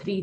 3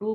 2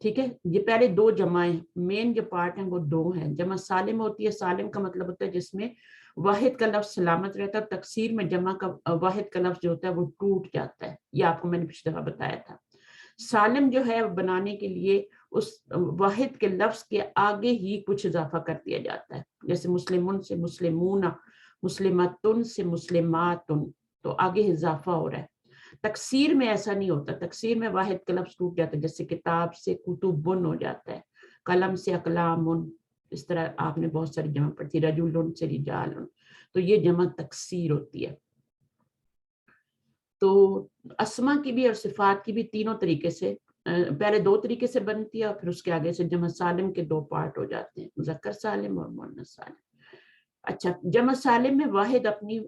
ٹھیک ہے. یہ پہلے دو جمع ہیں, مین جو پارٹ ہیں وہ دو ہیں. جمع سالم ہوتی ہے, سالم کا مطلب ہوتا ہے جس میں واحد کا لفظ سلامت رہتا ہے. تکسیر میں جمع کا واحد کا لفظ جو ہوتا ہے وہ ٹوٹ جاتا ہے. یہ آپ کو میں نے پچھلی دفعہ بتایا تھا. سالم جو ہے بنانے کے لیے اس واحد کے لفظ کے آگے ہی کچھ اضافہ کر دیا جاتا ہے, جیسے مسلمون سے مسلمون, مسلمتن سے مسلماتن, تو آگے اضافہ ہو رہا ہے. تکسیر میں ایسا نہیں ہوتا. تکسیر میں واحد کا لفظ ٹوٹ جاتا ہے, جیسے کتاب سے کتبن ہو جاتا ہے, قلم سے اقلامن. اس طرح آپ نے بہت ساری جمع پڑھی, رجلن سے رجالن, تو یہ جمع تکسیر ہوتی ہے. تو اسما کی بھی اور صفات کی بھی تینوں طریقے سے, پہلے دو طریقے سے بنتی ہے اور پھر اس کے آگے سے جمع سالم کے دو پارٹ ہو جاتے ہیں, مذکر سالم اور مؤنث سالم. اچھا, جمع سالم میں واحد اپنی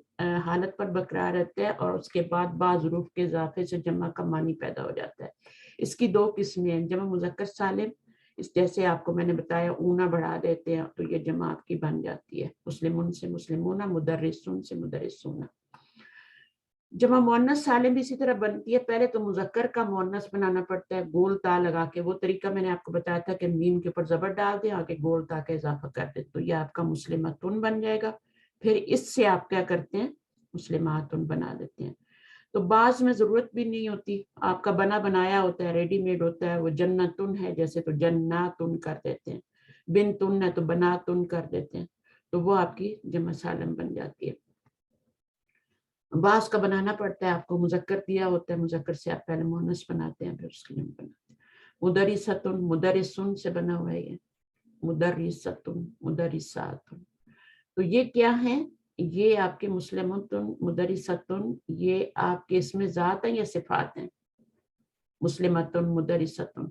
حالت پر برقرار رہتا ہے اور اس کے بعد بعض حروف کے اضافے سے جمع کا معنی پیدا ہو جاتا ہے. اس کی دو قسمیں ہیں. جمع مذکر سالم, اس جیسے آپ کو میں نے بتایا اونا بڑھا دیتے ہیں تو یہ جمع آپ کی بن جاتی ہے, مسلمون سے مسلمون, مدرسون سے مدرسون. جمع مؤنث سالم بھی اسی طرح بنتی ہے. پہلے تو مذکر کا مؤنث بنانا پڑتا ہے گول تا لگا کے. وہ طریقہ میں نے آپ کو بتایا تھا کہ میم کے اوپر زبر ڈال دیں, آگے گول تا کا اضافہ کر دیں, تو یہ آپ کا مسلمتن بن جائے گا. پھر اس سے آپ کیا کرتے ہیں, مسلماتن بنا دیتے ہیں. تو بعض میں ضرورت بھی نہیں ہوتی, آپ کا بنا بنایا ہوتا ہے, ریڈی میڈ ہوتا ہے. وہ جنتن ہے جیسے, تو جناتن کر دیتے ہیں. بنتن ہے تو بناتن کر دیتے ہیں, تو وہ آپ کی جمع سالم بن جاتی ہے. بعض کا بنانا پڑتا ہے, آپ کو مذکر دیا ہوتا ہے, مذکر سے آپ پہلے مؤنث بناتے ہیں پھر اس کے جمع بناتے ہیں. مدرستن, مدرسن سے بنا ہوا ہے یہ, مدرستن, مدرساتن. تو یہ کیا ہے, یہ آپ کے مسلمتن, مدرستن, یہ آپ کے اسم ذات ہیں یا صفات ہیں. مسلمتن, مدرستن.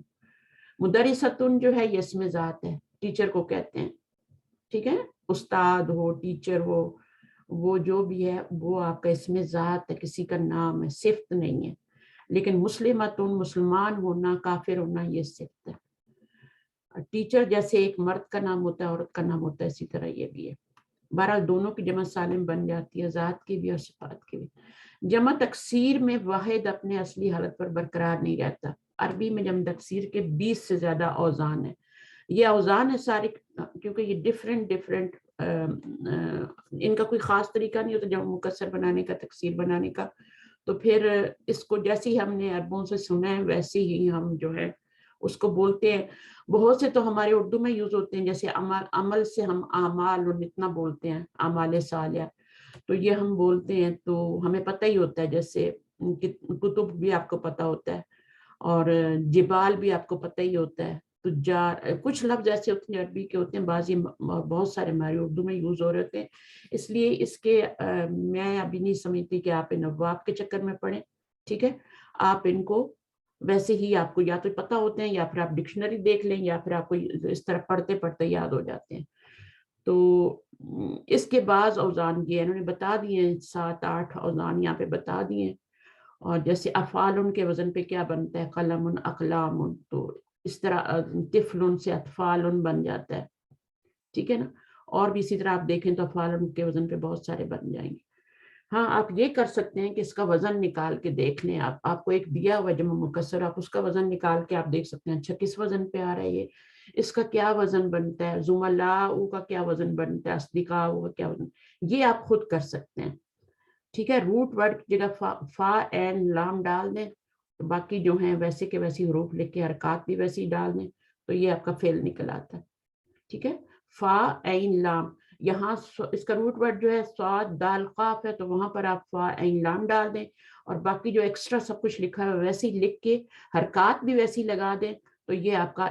مدرستن جو ہے یہ اسم ذات ہے, ٹیچر کو کہتے ہیں. ٹھیک ہے, استاد ہو, ٹیچر ہو, وہ جو بھی ہے وہ آپ کا اسم ذات ہے, کسی کا نام ہے, صفت نہیں ہے. لیکن مسلمتن, مسلمان ہونا, کافر ہونا, یہ صفت ہے. ٹیچر جیسے ایک مرد کا نام ہوتا ہے, عورت کا نام ہوتا ہے, اسی طرح یہ بھی ہے. بہرحال دونوں کی جمع سالم بن جاتی ہے, ذات کی بھی اور صفات کی بھی. جمع تکسیر میں واحد اپنے اصلی حالت پر برقرار نہیں رہتا. عربی میں جمع تکسیر کے 20 سے زیادہ اوزان ہیں. یہ اوزان ہے سارے, کیونکہ یہ ڈفرینٹ ان کا کوئی خاص طریقہ نہیں ہوتا جمع مکسر بنانے کا, تکسیر بنانے کا. تو پھر اس کو جیسے ہی ہم نے عربوں سے سنا ہے ویسے ہی ہم جو ہے اس کو بولتے ہیں. بہت سے تو ہمارے اردو میں یوز ہوتے ہیں, جیسے عمل سے ہم اعمال اتنا بولتے ہیں, اعمال صالحہ, تو یہ ہم بولتے ہیں تو ہمیں پتہ ہی ہوتا ہے. جیسے کتب بھی آپ کو پتہ ہوتا ہے, اور جبال بھی آپ کو پتہ ہی ہوتا ہے. تو کچھ لفظ ایسے ہوتے ہیں عربی کے ہوتے ہیں, بعضی بہت سارے ہمارے اردو میں یوز ہو رہے ہوتے ہیں. اس لیے اس کے میں ابھی نہیں سمجھتی کہ آپ ان ابواب کے چکر میں پڑھیں. ٹھیک ہے, آپ ان کو ویسے ہی آپ کو یا تو پتہ ہوتے ہیں, یا پھر آپ ڈکشنری دیکھ لیں, یا پھر آپ کو اس طرح پڑھتے پڑھتے یاد ہو جاتے ہیں. تو اس کے بعض اوزان یہ انہوں نے بتا دیے ہیں, 7-8 اوزان یہاں پہ بتا دیے ہیں. اور جیسے افعال ان کے وزن پہ کیا بنتا ہے, قلم, اقلام, تو اس طرح طفل سے اطفال بن جاتا ہے. ٹھیک ہے نا, اور بھی اسی طرح آپ دیکھیں تو افعال کے وزن پہ بہت سارے بن جائیں گے. ہاں, آپ یہ کر سکتے ہیں کہ اس کا وزن نکال کے دیکھ لیں. آپ کو ایک دیا ہوا جمع مکسر, آپ اس کا وزن نکال کے آپ دیکھ سکتے ہیں, اچھا کس وزن پہ آ رہا ہے یہ, اس کا کیا وزن بنتا ہے, زملاء کا کیا وزن بنتا ہے, اصدقاء کا کیا وزن, یہ آپ خود کر سکتے ہیں. ٹھیک ہے, روٹ ورڈ کی جگہ فا این لام ڈال دیں, باقی جو ہیں ویسے کے ویسی حروف لکھ کے حرکات بھی ویسی ڈال دیں, تو یہ آپ کا فعل نکل آتا ہے. ٹھیک ہے, فا عین لام, یہاں اس کا روٹ ورڈ جو ہے صاد دال قاف ہے, تو وہاں پر آپ فا عین لام ڈال دیں, اور باقی جو ایکسٹرا سب کچھ لکھا ہے ویسے ہی لکھ کے حرکات بھی ویسی لگا دیں, تو یہ آپ کا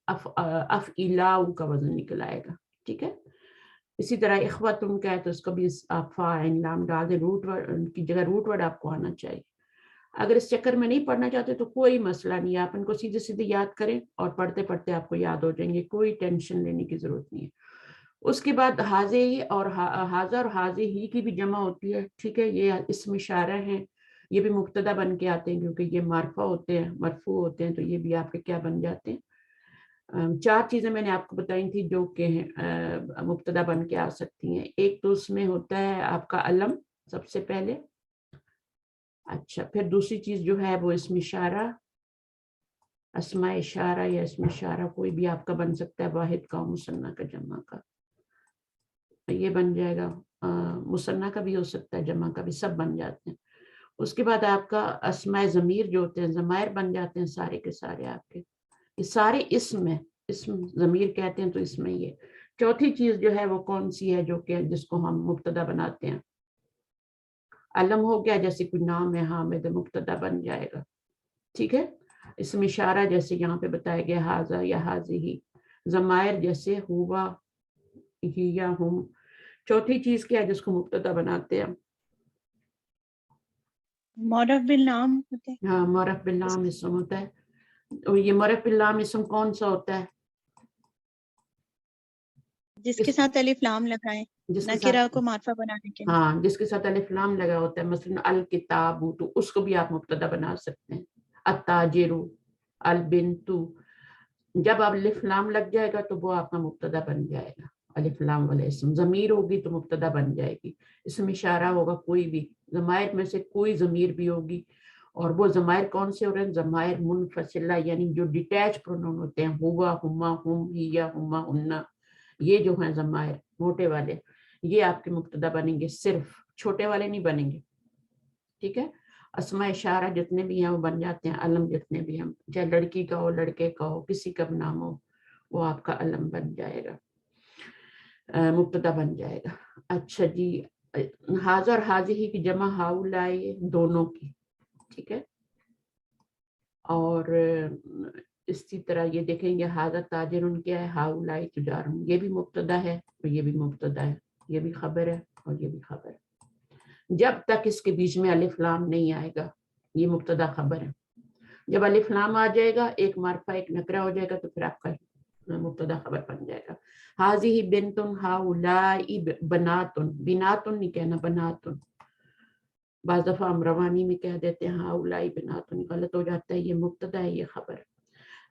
افعلاء کا وزن نکل آئے گا. ٹھیک ہے, اسی طرح اخوتن کا ہے تو اس کو بھی آپ فا عین لام ڈال دیں, روٹ ورڈ کی جگہ روٹ ورڈ آپ کو آنا چاہیے. اگر اس چکر میں نہیں پڑھنا چاہتے تو کوئی مسئلہ نہیں, آپ ان کو سیدھے سیدھے یاد کریں اور پڑھتے پڑھتے آپ کو یاد ہو جائیں گے, کوئی ٹینشن لینے کی ضرورت نہیں ہے. اس کے بعد حاضے اور حاضہ اور حاضے ہی کی بھی جمع ہوتی ہے. ٹھیک ہے, یہ اسم اشارہ ہیں, یہ بھی مبتدا بن کے آتے ہیں کیونکہ یہ معرفہ ہوتے ہیں, مرفوع ہوتے ہیں, تو یہ بھی آپ کے کیا بن جاتے ہیں. 4 چیزیں میں نے آپ کو بتائی تھی جو کہ مبتدا بن کے آ سکتی ہیں. ایک تو اس میں ہوتا ہے آپ کا علم سب سے پہلے. اچھا, پھر دوسری چیز جو ہے وہ اسم اشارہ, اسماء اشارہ یا اسم اشارہ کوئی بھی آپ کا بن سکتا ہے، واحد کا مثنیٰ کا جمع کا، یہ بن جائے گا، مثنیٰ کا بھی ہو سکتا ہے جمع کا بھی، سب بن جاتے ہیں۔ اس کے بعد آپ کا اسماء ضمیر جو ہوتے ہیں، ضمائر بن جاتے ہیں سارے کے سارے آپ کے، یہ سارے اسم ہے، اسم ضمیر کہتے ہیں تو اس میں یہ چوتھی چیز جو ہے وہ کون سی ہے جو کہ جس کو ہم مبتدا بناتے ہیں، علم ہو گیا، جیسے کوئی نام ہے حامد، مبتدا بن جائے گا، ٹھیک ہے۔ اسم اشارہ جیسے یہاں پہ بتایا گیا حاذا یا حاذی، ضمائر جیسے ہوا ہی یا ہم۔ چوتھی چیز کیا ہے جس کو مبتدا بناتے ہیں؟ معرف بالنام ہوتے ہیں۔ ہاں، معرف بالنام اسم ہوتا ہے، اور یہ معرف بالنام اسم کون سا ہوتا ہے؟ جس کے ساتھ الف لام لگائیں، جس کے نکرہ ساتھ، کو معرفہ بنانے کے لیے۔ ہاں جس کے ساتھ الف لام لگا ہوتا ہے، مثلا الکتاب، تو اس کو بھی آپ مبتدا بنا سکتے ہیں، التاجر، البنت، جب آپ الف لام لگ جائے گا تو وہ آپ کا مبتدا بن جائے گا، الف لام والا اسم، ضمیر ہوگی تو مبتدا بن جائے گی، اسم اشارہ ہوگا کوئی بھی، ضمائر میں سے کوئی ضمیر بھی ہوگی، اور وہ ضمائر کون سے ہو رہے ہیں؟ ضمائر منفصلہ، یعنی جو ڈیٹیچ پرونون ہوتے ہیں، ہوا، ہما، ہم، ہیا، ہما، ہننا، یہ جو ہیں ضمائر موٹے والے، یہ آپ کے مبتدا بنیں گے، صرف چھوٹے والے نہیں بنیں گے، ٹھیک ہے۔ اسماء اشارہ جتنے بھی ہیں وہ بن جاتے ہیں، علم جتنے بھی ہیں، چاہے لڑکی کا ہو، لڑکے کا ہو، کسی کا بھی نام ہو، وہ آپ کا علم بن جائے گا، مبتدا بن جائے گا۔ اچھا جی، حاضر اور حاضی کی جمع ہاؤلائی، دونوں کی، ٹھیک ہے۔ اور اسی طرح یہ دیکھیں گے حاضر تاجرن کیا ہے، ہاؤلائی تجارن، یہ بھی مبتدا ہے اور یہ بھی مبتدا ہے، یہ بھی خبر ہے اور یہ بھی خبر ہے، جب تک اس کے بیچ میں الف لام نہیں آئے گا، یہ مبتدا خبر ہے۔ جب الف لام آ جائے گا، ایک معرفہ ایک نکرہ ہو جائے گا، تو پھر آپ کا مبتدا خبر بن جائے گا۔ حاضی بنتن، ہاؤلائی بناتن، بناتن نہیں کہنا، بناتن، بعض دفعہ ہم روانی میں کہہ دیتے ہیں ہاؤلائی بناتن، غلط ہو جاتا ہے، یہ مبتدا ہے، یہ خبر۔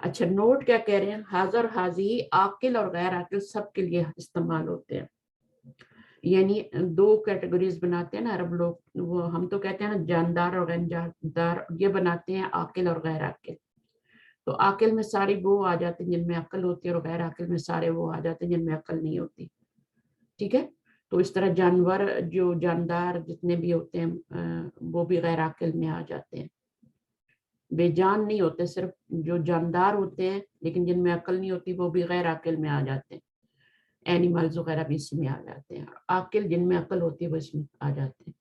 اچھا، نوٹ کیا کہہ رہے ہیں؟ حاضر حاضی عاقل اور غیر عاقل سب کے لیے استعمال ہوتے ہیں، یعنی دو کیٹیگریز بناتے ہیں نا عرب لوگ، وہ ہم تو کہتے ہیں نا جاندار اور غیر جاندار، یہ بناتے ہیں عاقل اور غیر عاقل، تو عاقل میں سارے وہ آ جاتے ہیں جن میں عقل ہوتی ہے، اور غیر عاقل میں سارے وہ آ جاتے ہیں جن میں عقل نہیں ہوتی، ٹھیک ہے۔ تو اس طرح جانور جو جاندار جتنے بھی ہوتے ہیں وہ بھی غیر عاقل میں آ جاتے ہیں، بے جان نہیں ہوتے، صرف جو جاندار ہوتے ہیں لیکن جن میں عقل نہیں ہوتی وہ بھی غیر عاقل میں آ جاتے ہیں، اینیملز وغیرہ بھی اس میں آ جاتے ہیں، عاقل جن میں عقل ہوتی ہے وہ اس میں آ جاتے ہیں۔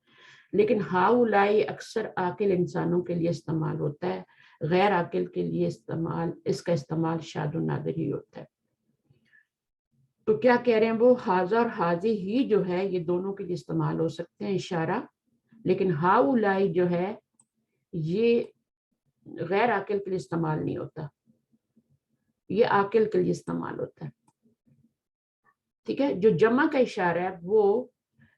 لیکن ہاؤلائی اکثر عاقل انسانوں کے لیے استعمال ہوتا ہے، غیر عاقل کے لیے اس کا استعمال شاذ و نادر ہی ہوتا ہے۔ تو کیا کہہ رہے ہیں وہ؟ حاضر اور حاضی ہی جو ہے یہ دونوں کے لیے استعمال ہو سکتے ہیں اشارہ، لیکن ہاؤلائی جو ہے یہ غیر عاقل کے لیے استعمال نہیں ہوتا، یہ عاقل کے لیے استعمال ہوتا ہے، ٹھیک ہے۔ جو جمع کا اشارہ ہے وہ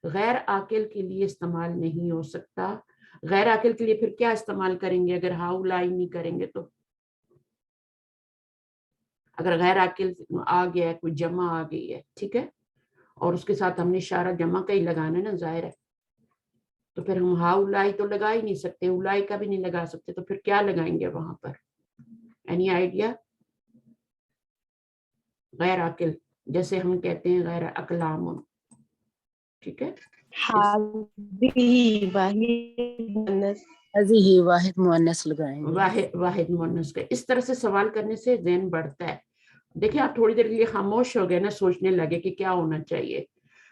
غیر عاقل کے لیے استعمال نہیں ہو سکتا، غیر عاقل کے لیے پھر کیا استعمال کریں گے اگر ہاؤلائی نہیں کریں گے؟ تو اگر غیر عاقل آ گیا ہے، کوئی جمع آ گئی ہے، ٹھیک ہے، اور اس کے ساتھ ہم نے اشارہ جمع کا ہی لگانا ہے نا، ظاہر ہے، تو پھر ہم ہاؤلائی تو لگا ہی نہیں سکتے، اولائی کا بھی نہیں لگا سکتے، تو پھر کیا لگائیں گے وہاں پر؟ Any idea? غیر عاقل، جیسے ہم کہتے ہیں غیر اقلام، ٹھیک ہے، ہی واحد مؤنث لگائیں گے، واحد مؤنث کا۔ اس طرح سے سوال کرنے سے ذہن بڑھتا ہے۔ دیکھیں آپ تھوڑی دیر کے لیے خاموش ہو گئے نا، سوچنے لگے کہ کیا ہونا چاہیے،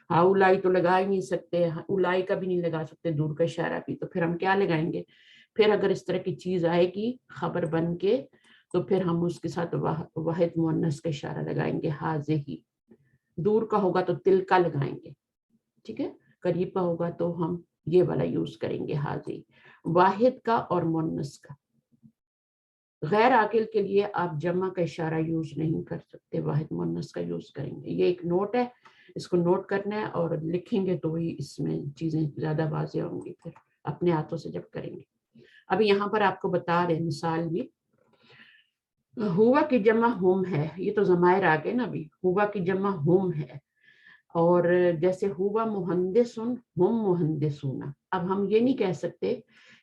ہاؤلائی تو لگا ہی نہیں سکتے، اولائی کا بھی نہیں لگا سکتے، دور کا اشارہ بھی، تو پھر ہم کیا لگائیں گے؟ پھر اگر اس طرح کی چیز آئے گی خبر بن کے، تو پھر ہم اس کے ساتھ واحد مؤنث کا اشارہ لگائیں گے، حاضی، دور کا ہوگا تو تل کا لگائیں گے، ٹھیک ہے، قریب کا ہوگا تو ہم یہ والا یوز کریں گے، حاضی، واحد کا اور مؤنث کا۔ غیر عاقل کے لیے آپ جمع کا اشارہ یوز نہیں کر سکتے، واحد مؤنث کا یوز کریں گے۔ یہ ایک نوٹ ہے، اس کو نوٹ کرنا ہے اور لکھیں گے تو ہی اس میں چیزیں زیادہ واضح ہوں گی، پھر اپنے ہاتھوں سے جب کریں گے۔ اب یہاں پر آپ کو بتا رہے مثال بھی، ہوا کی جمع ہم ہے، یہ تو ضمائر آ گئے نا، ابھی ہوا کی جمع ہم ہے، اور جیسے ہوا مہندسن ہم مہندسون، اب ہم یہ نہیں کہہ سکتے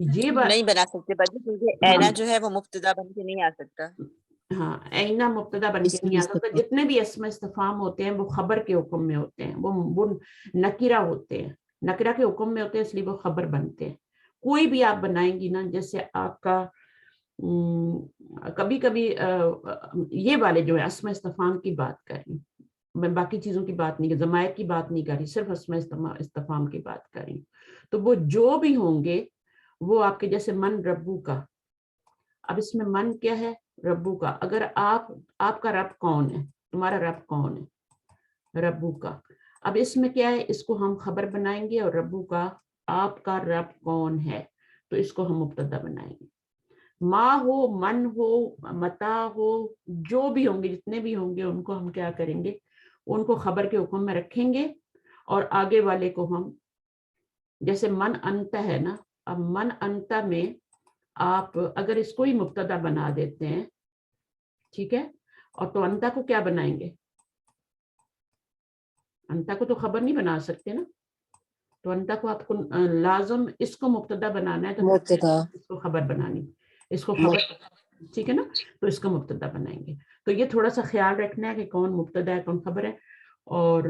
یہ بات نہیں بنا سکتے باجی کیونکہ اینا جو ہے وہ مبتدا بن کے نہیں آ سکتا. ہاں اینا مبتدا بن کے نہیں آ سکتا. جتنے بھی اسم استفہام ہوتے ہیں وہ خبر کے حکم میں ہوتے ہیں, وہ نکرہ ہوتے ہیں, نکرہ کے حکم میں ہوتے ہیں, اس لیے وہ خبر بنتے ہیں. کوئی بھی آپ بنائیں گی نا, جیسے آپ کا کبھی کبھی یہ والے جو ہے اسم استفہام کی بات کر رہی ہوں میں, باقی چیزوں کی بات نہیں, ضمائر کی بات نہیں کر رہی, صرف اسم استفہام کی بات کر رہی ہوں. تو وہ جو بھی ہوں گے وہ آپ کے, جیسے من ربو کا, اب اس میں من کیا ہے, ربو کا. اگر آپ کا رب کون ہے, تمہارا رب کون ہے, ربو کا. اب اس میں کیا ہے, اس کو ہم خبر بنائیں گے, اور ربو کا آپ کا رب کون ہے تو اس کو ہم مبتدا بنائیں گے. ما ہو, من ہو, متا ہو, جو بھی ہوں گے, جتنے بھی ہوں گے, ان کو ہم کیا کریں گے, ان کو خبر کے حکم میں رکھیں گے, اور آگے والے کو ہم, جیسے من انت ہے نا, اب من انت میں آپ اگر اس کو ہی مبتدا بنا دیتے ہیں, ٹھیک ہے, اور تو انتا کو کیا بنائیں گے, انتا کو تو خبر نہیں بنا سکتے نا, تو انتا کو آپ کو لازم اس کو مبتدا بنانا ہے, تو مبتدا اس کو خبر بنانی, اس کو خبر, ٹھیک ہے نا, تو اس کو مبتدا بنائیں گے. تو یہ تھوڑا سا خیال رکھنا ہے کہ کون مبتدا ہے کون خبر ہے. اور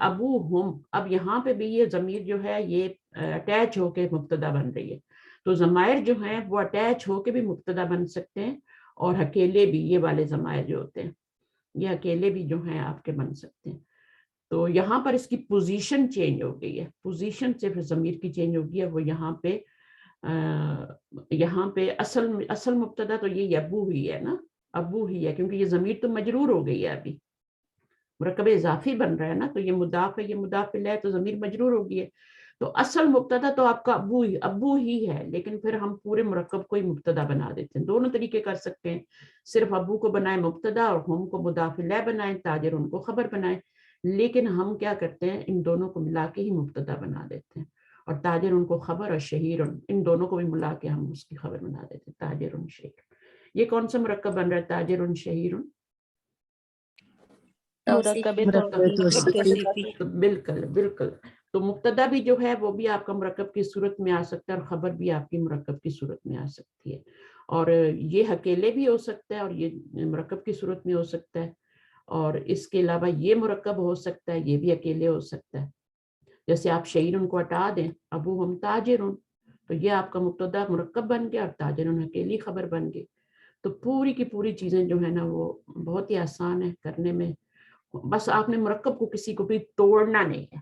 ابو ہم, اب یہاں پہ بھی یہ ضمیر جو ہے یہ اٹیچ ہو کے مبتدا بن رہی ہے, تو ضمائر جو ہیں وہ اٹیچ ہو کے بھی مبتدا بن سکتے ہیں, اور اکیلے بھی, یہ والے ضمائر جو ہوتے ہیں یہ اکیلے بھی جو ہیں آپ کے بن سکتے ہیں. تو یہاں پر اس کی پوزیشن چینج ہو گئی ہے, پوزیشن صرف ضمیر کی چینج ہو گئی ہے. وہ یہاں پہ اصل مبتدا تو یہ ابو ہی ہے نا, ابو ہی ہے, کیونکہ یہ ضمیر تو مجرور ہو گئی ہے, ابھی مرکب اضافی بن رہا ہے نا, تو یہ مضاف ہے, یہ مضاف الیہ, تو ضمیر مجرور ہو گئی ہے. تو اصل مبتدا تو آپ کا ابو ہی ہے, لیکن پھر ہم پورے مرکب کو ہی مبتدا بنا دیتے ہیں. دونوں طریقے کر سکتے ہیں, صرف ابو کو بنائیں مبتدا اور ہم کو مضاف الیہ بنائیں, تاجر ان کو خبر بنائیں. لیکن ہم کیا کرتے ہیں, ان دونوں کو ملا کے ہی مبتدا بنا دیتے ہیں, اور تاجر ان کو خبر, اور شہیر ان دونوں کو بھی ملا کے ہم اس کی خبر بنا دیتے ہیں, تاجر شہیر. یہ کون سا مرکب بن رہا ہے, تاجر شہیر, مرکب توصیفی. بالکل بالکل. تو مبتدا بھی جو ہے وہ بھی آپ کا مرکب کی صورت میں آ سکتا ہے, اور خبر بھی آپ کی مرکب کی صورت میں آ سکتی ہے, اور یہ اکیلے بھی ہو سکتا ہے, اور یہ مرکب کی صورت میں ہو سکتا ہے, اور اس کے علاوہ یہ مرکب ہو سکتا ہے, یہ بھی اکیلے ہو سکتا ہے. جیسے آپ شہیر کو ہٹا دیں, ابو ہم تاجر, تو یہ آپ کا مبتدا مرکب بن گیا, اور تاجر اکیلی خبر بن گئی. تو پوری کی پوری چیزیں جو ہے نا وہ بہت ہی آسان ہے کرنے میں. بس آپ نے مرکب کو کسی کو بھی توڑنا نہیں ہے,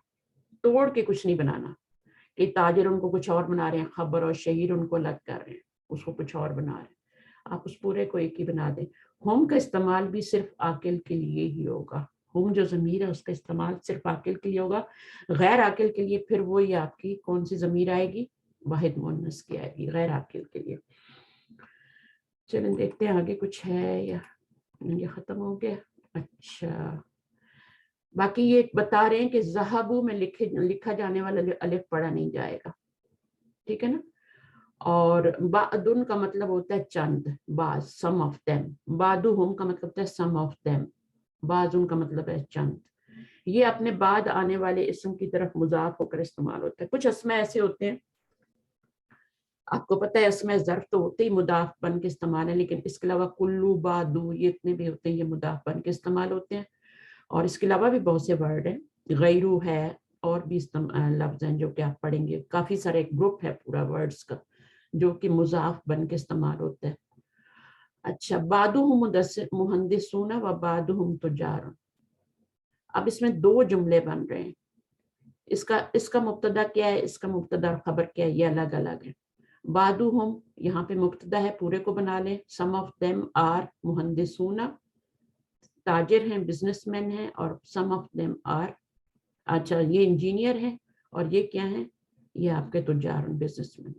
توڑ کے کچھ نہیں بنانا کہ تاجر ان کو کچھ اور بنا رہے ہیں, خبر اور شہیر ان کو الگ کر رہے ہیں, اس کو کچھ اور بنا رہے ہیں. آپ اس پورے کو ایک ہی بنا دیں. ہم کا استعمال بھی صرف عاقل کے لیے ہی ہوگا, ہم جو ضمیر ہے اس کا استعمال صرف عاقل کے لیے ہوگا. غیر عاقل کے لیے پھر وہی آپ کی کون سی ضمیر آئے گی, واحد مؤنث کی آئے گی, غیر عاقل کے لیے. چلیں دیکھتے ہیں آگے کچھ ہے یا یہ ختم ہو گیا. اچھا, باقی یہ بتا رہے ہیں کہ ذہبو میں لکھا جانے والا الف پڑھا نہیں جائے گا, ٹھیک ہے نا. اور بعدن کا مطلب ہوتا ہے چند, بعض, سم آف دیم. بعدہم کا مطلب ہوتا ہے سم آف دیم. بعضن کا مطلب ہے چند. یہ اپنے بعد آنے والے اسم کی طرف مضاف ہو کر استعمال ہوتا ہے. کچھ اسماء ایسے ہوتے ہیں, آپ کو پتہ ہے اسماء ظرف تو ہوتے ہی مضاف بن کے استعمال ہے, لیکن اس کے علاوہ کلو, بادو, یہ اتنے بھی ہوتے ہیں یہ مضاف بن کے استعمال ہوتے ہیں. اور اس کے علاوہ بھی بہت سے ورڈ ہیں, غیرو ہے, اور بھی لفظ ہیں جو کہ آپ پڑھیں گے. کافی سارے ایک گروپ ہے پورا ورڈز کا جو کہ مضاف بن کے استعمال ہوتا ہے. اچھا, بعدہم مہندسون و بعدہم تجار. اب اس میں دو جملے بن رہے ہیں. اس کا مبتدا کیا ہے, اس کا مبتدا اور خبر کیا ہے, یہ الگ الگ ہے. بعدہم یہاں پہ مبتدا ہے, پورے کو بنا لیں. سم آف دیم آر مہندسون, تاجر ہیں, بزنس مین ہیں, اور سم آف دیم آر, اچھا یہ انجینئر ہیں, اور یہ کیا ہیں, یہ آپ کے تجار, بزنس مین.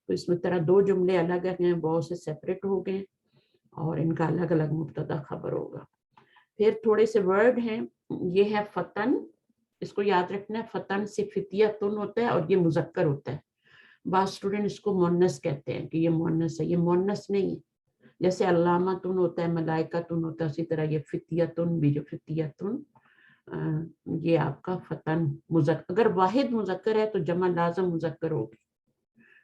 تو اس میں طرح دو جملے الگ ہیں, بہت سے سیپریٹ ہو گئے, اور ان کا الگ الگ مبتدا خبر ہوگا. پھر تھوڑے سے ورڈ ہیں, یہ ہے فتن, اس کو یاد رکھنا ہے. فتن سے فتیتن ہوتا ہے, اور یہ مذکر ہوتا ہے. بعض اسٹوڈنٹ اس کو مؤنث کہتے ہیں کہ یہ مؤنث ہے, یہ مؤنث نہیں ہے. جیسے علامتن ہوتا ہے, ملائکتن ہوتا ہے, اسی طرح یہ فتیتن بھی, جو فتیتن یہ آپ کا فتن مذکر. اگر واحد مذکر ہے تو جمع لازم مذکر ہوگی,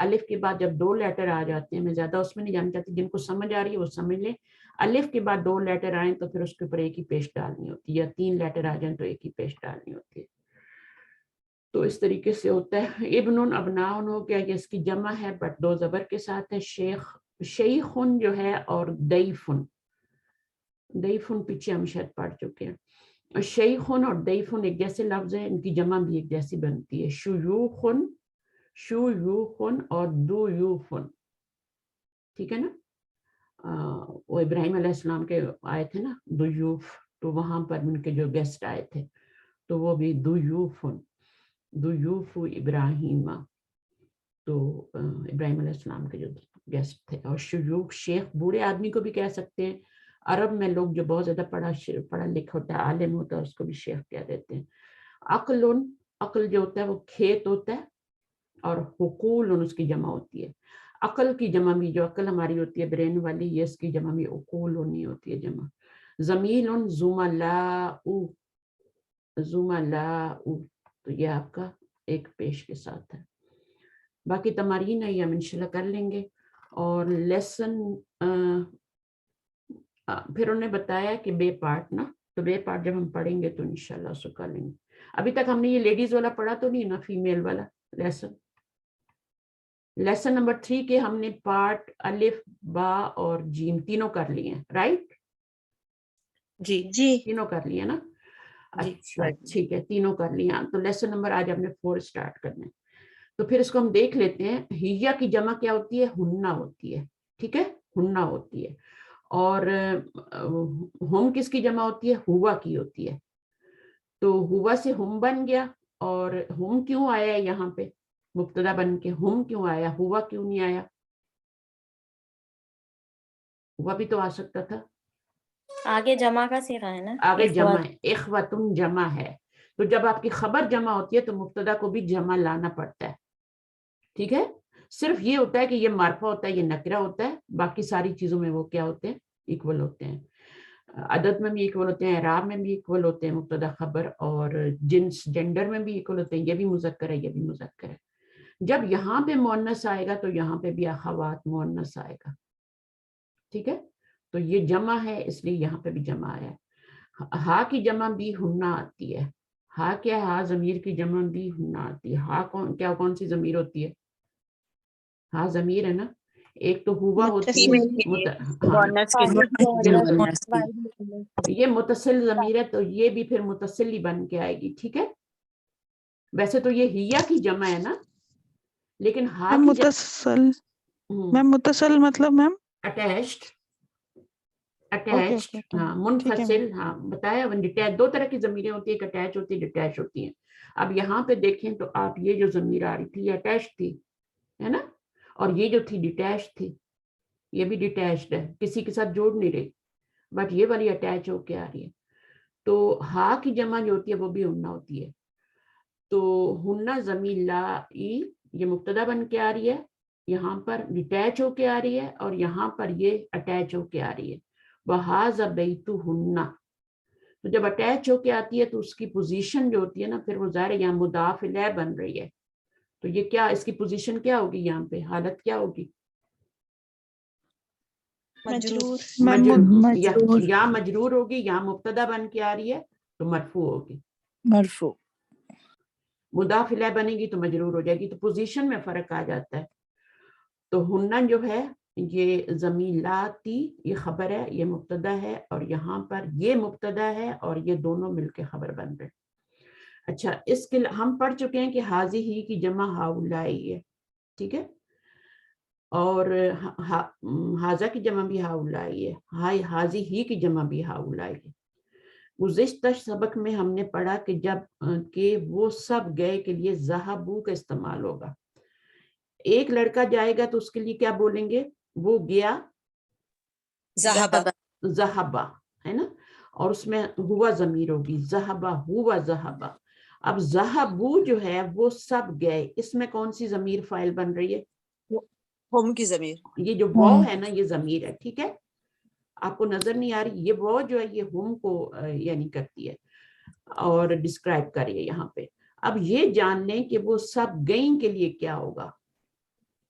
الف کے بعد جب 2 لیٹر آ جاتے ہیں, میں زیادہ اس میں نہیں جانا چاہتی, جن کو سمجھ آ رہی ہے وہ سمجھ لیں. الف کے بعد 2 لیٹر آئیں تو پھر اس کے اوپر ایک ہی پیش ڈالنی ہوتی ہے, یا 3 لیٹر آ جائیں تو ایک ہی پیش ڈالنی ہوتی ہے. تو اس طریقے سے ہوتا ہے. ابن ابناؤن ہو گیا, یہ اس کی جمع ہے بٹ 2 زبر کے ساتھ ہے. شیخ, شیخن جو ہے, اور دیفن, دیفن پیچھے ہم شاید پڑھ چکے ہیں. شیخن اور دیفن ایک جیسے لفظ ہیں, ان کی جمع بھی ایک جیسی بنتی ہے. شیوخن, شیوخن اور دویوفن, ٹھیک ہے نا. وہ ابراہیم علیہ السلام کے آئے تھے نا دویوف, تو وہاں پر ان کے جو گیسٹ آئے تھے تو وہ بھی دویوفن, دویوف ابراہیم, تو ابراہیم علیہ السلام کے جو گیسٹ تھے. اور شیوخ, شیخ بوڑھے آدمی کو بھی کہہ سکتے ہیں. عرب میں لوگ جو بہت زیادہ پڑھا لکھا ہوتا ہے, عالم ہوتا ہے, اس کو بھی شیخ کہہ دیتے ہیں. عقل, عقل جو ہوتا ہے وہ کھیت ہوتا ہے, اور حقول اس کی جمع ہوتی ہے. عقل کی جمع بھی, جو عقل ہماری ہوتی ہے برین والی, یہ اس کی جمع بھی عقول ہونی ہوتی ہے جمع. زمیل, زملاء, زملاء, تو یہ آپ کا ایک پیش کے ساتھ ہے. باقی تمارین ہے یہ ہم انشاءاللہ کر لیں گے. اور لیسن پھر انہوں نے بتایا کہ بے پارٹ نا, تو بے پارٹ جب ہم پڑھیں گے تو انشاءاللہ اس کو کر لیں گے. ابھی تک ہم نے یہ لیڈیز والا پڑھا تو نہیں نا, فیمیل والا لیسن. لیسن نمبر 3 کے ہم نے پارٹ الف, با اور جیم تینوں کر لیے ہیں, رائٹ؟ جی جی تینوں کر لیے نا. جی اچھا ٹھیک ہے, تینوں کر لیا. تو لیسن نمبر آج ہم نے 4 اسٹارٹ کرنا ہے. تو پھر اس کو ہم دیکھ لیتے ہیں. ہیہ کی جمع کیا ہوتی ہے؟ ہننا ہوتی ہے, ٹھیک ہے, ہننا ہوتی ہے. اور ہم کس کی جمع ہوتی ہے؟ ہوا کی ہوتی ہے. تو ہوا سے ہم بن گیا, اور ہم کیوں آیا ہے یہاں پہ مبتدا بن کے؟ ہم کیوں آیا, ہوا کیوں نہیں آیا؟ ہوا بھی تو آ سکتا تھا. آگے جمع کا صیغہ ہے نا, آگے جمع ہے, اخوتن جمع ہے. تو جب آپ کی خبر جمع ہوتی ہے تو مبتدا کو بھی جمع لانا پڑتا ہے, ٹھیک ہے. صرف یہ ہوتا ہے کہ یہ معرفہ ہوتا ہے, یہ نکرہ ہوتا ہے, باقی ساری چیزوں میں وہ کیا ہوتے ہیں؟ ایکول ہوتے ہیں. عدد میں بھی ایکول ہوتے ہیں, اعراب میں بھی ایکول ہوتے ہیں مبتدا خبر, اور جنس جینڈر میں بھی ایکول ہوتے ہیں. یہ بھی مذکر ہے, یہ بھی مذکر ہے. جب یہاں پہ مؤنث آئے گا تو یہاں پہ بھی اخوات مؤنث آئے گا, ٹھیک ہے. تو یہ جمع ہے اس لیے یہاں پہ بھی جمع آیا ہے. ہا کی جمع بھی ہننا آتی ہے. ہا کیا ہے؟ ہا ضمیر کی جمع بھی ہننا آتی ہے. ہا کون سی ضمیر ہوتی ہے؟ ہاں ضمیر ہے نا. ایک تو ہوا ہوتی ہے, مؤنث کے یہ متصل ضمیر ہے, تو یہ بھی پھر متصل ہی بن کے آئے گی, ٹھیک ہے. ویسے تو یہ ہیا کی جمع ہے نا, لیکن ہا کی متصل, میم متصل مطلب میم اٹیچڈ, اوکے اٹیچڈ, اوکے ہاں ٹھیک ہے منفصل, ہاں بتایا. دو طرح کی ضمیریں ہوتی ہیں, ایک اٹیچ ہوتی ہے, ڈیٹیچ ہوتی ہیں. اب یہاں پہ دیکھیں تو آپ یہ جو ضمیر آ رہی تھی یہ اٹیچ تھی, ہے نا, اور یہ جو تھی ڈیٹیچ تھی, یہ بھی ڈیٹیچڈ ہے, کسی کے ساتھ جوڑ نہیں رہی, بٹ یہ والی اٹیچ ہو کے آ رہی ہے. تو ہا کی جمع جو ہوتی ہے وہ بھی ہننا ہوتی ہے. تو ہننا ضمیر لا ای, یہ مبتدا بن کے آ رہی ہے, یہاں پر ڈیٹیچ ہو کے آ رہی ہے, اور یہاں پر یہ اٹیچ ہو کے آ رہی ہے. وَهَذَا بَيْتُهُنَّ. تو جب اٹیچ ہو کے آتی ہے تو اس کی پوزیشن جو ہوتی ہے نا, پھر وہ ظاہر یہاں مضاف الیہ بن رہی ہے. تو یہ کیا, اس کی پوزیشن کیا ہوگی یہاں پہ, حالت کیا ہوگی؟ مجرور, یا مجرور ہوگی, یا مبتدا بن کے آ رہی ہے تو مرفوع ہوگی. مرفوع. مضاف الیہ بنے گی تو مجرور ہو جائے گی. تو پوزیشن میں فرق آ جاتا ہے. تو ہننا جو ہے یہ ضمیر لاتی, یہ خبر ہے, یہ مبتدا ہے, اور یہاں پر یہ مبتدا ہے اور یہ دونوں مل کے خبر بن رہے. اچھا, اس کے ہم پڑھ چکے ہیں کہ حاضی ہی کی جمع ہاؤلائی ہے, ٹھیک ہے, اور حاضہ کی جمع بھی ہاؤلائی ہے, حاضی ہی کی جمع بھی ہاؤلائی ہے. گزشتہ سبق میں ہم نے پڑھا کہ جب کہ وہ سب گئے کے لیے ذہبو کا استعمال ہوگا. ایک لڑکا جائے گا تو اس کے لیے کیا بولیں گے؟ وہ گیا, ذہبا, ہے نا, اور اس میں ہوا ضمیر ہوگی, ذہبا ہوا ذہبا. اب ذہبو جو ہے وہ سب گئے, اس میں کون سی ضمیر فاعل بن رہی ہے؟ ہم کی ضمیر. یہ جو واو ہے نا یہ ضمیر ہے, ٹھیک ہے. آپ کو نظر نہیں آ رہی, یہ واو جو ہے یہ ہم کو یعنی کرتی ہے اور ڈسکرائب کر رہی ہے یہاں پہ. اب یہ جان لیں کہ وہ سب گئیں کے لیے کیا ہوگا.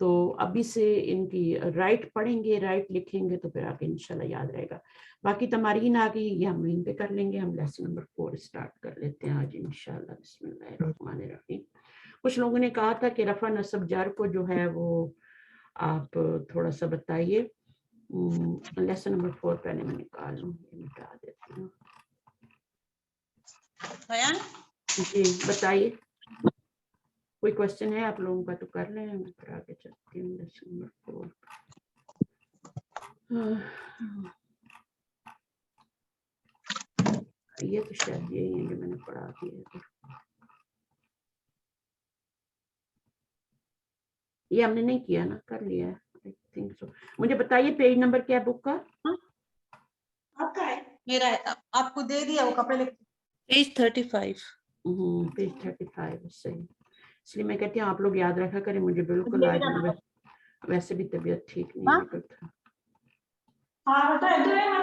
تو ابھی سے ان کی رائٹ پڑھیں گے, رائٹ لکھیں گے تو پھر آگے انشاءاللہ یاد رہے گا. باقی تمارین آ گئی, یہ ہم یہیں پہ کر لیں گے. ہم لیسن نمبر 4 اسٹارٹ کر لیتے ہیں آج انشاءاللہ. بسم اللہ الرحمن الرحیم. کچھ لوگوں نے کہا تھا کہ رفع نصب جر کو جو ہے وہ آپ تھوڑا سا بتائیے. لیسن نمبر 4 پہلے میں نکال لوں, یہ مٹا دیتی ہوں. جی بتائیے, کوئی کوشچن ہے آپ لوگوں کا تو کر لیں, میں پھر آگے چلتی ہوں. لیسن نمبر 4 یہ تو شاید یہی ہے جو میں نے پڑھا دیا. یہ ہم نے نہیں کیا نا, کر لیا ہے I think so. مجھے بتائیے پیج نمبر کیا ہے بک کا؟ آپ کا ہے, میرا ہے, آپ کو دے دیا وہ کپڑے لے کے. پیج 35. پیج 35 صحیح. اس لیے میں کہتی ہوں آپ لوگ یاد رکھا کریں. مجھے بالکل آج ویسے بھی طبیعت ٹھیک نہیں ہے بالکل تھا. ہاں بیٹا ادھر ہے.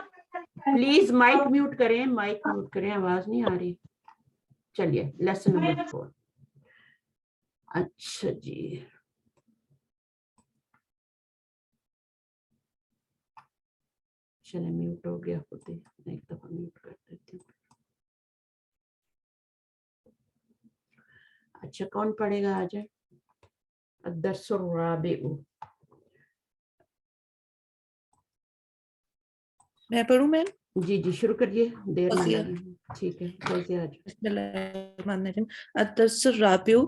پلیز مائک میوٹ کریں, مائک میوٹ کریں, آواز نہیں آ رہی. چلیے لیسن نمبر 4. اچھا جی, چلے میوٹ ہو گیا خود ہی, ایک دفعہ میوٹ کر دیتی ہوں. اچھا کون پڑھے گا آج؟ الدرس الرابع. میں پڑھوں میم؟ جی جی شروع کریے, دیر نہ لگے. ٹھیک ہے فوزیہ آج. بسم اللہ الرحمن الرحیم. الدرس الرابع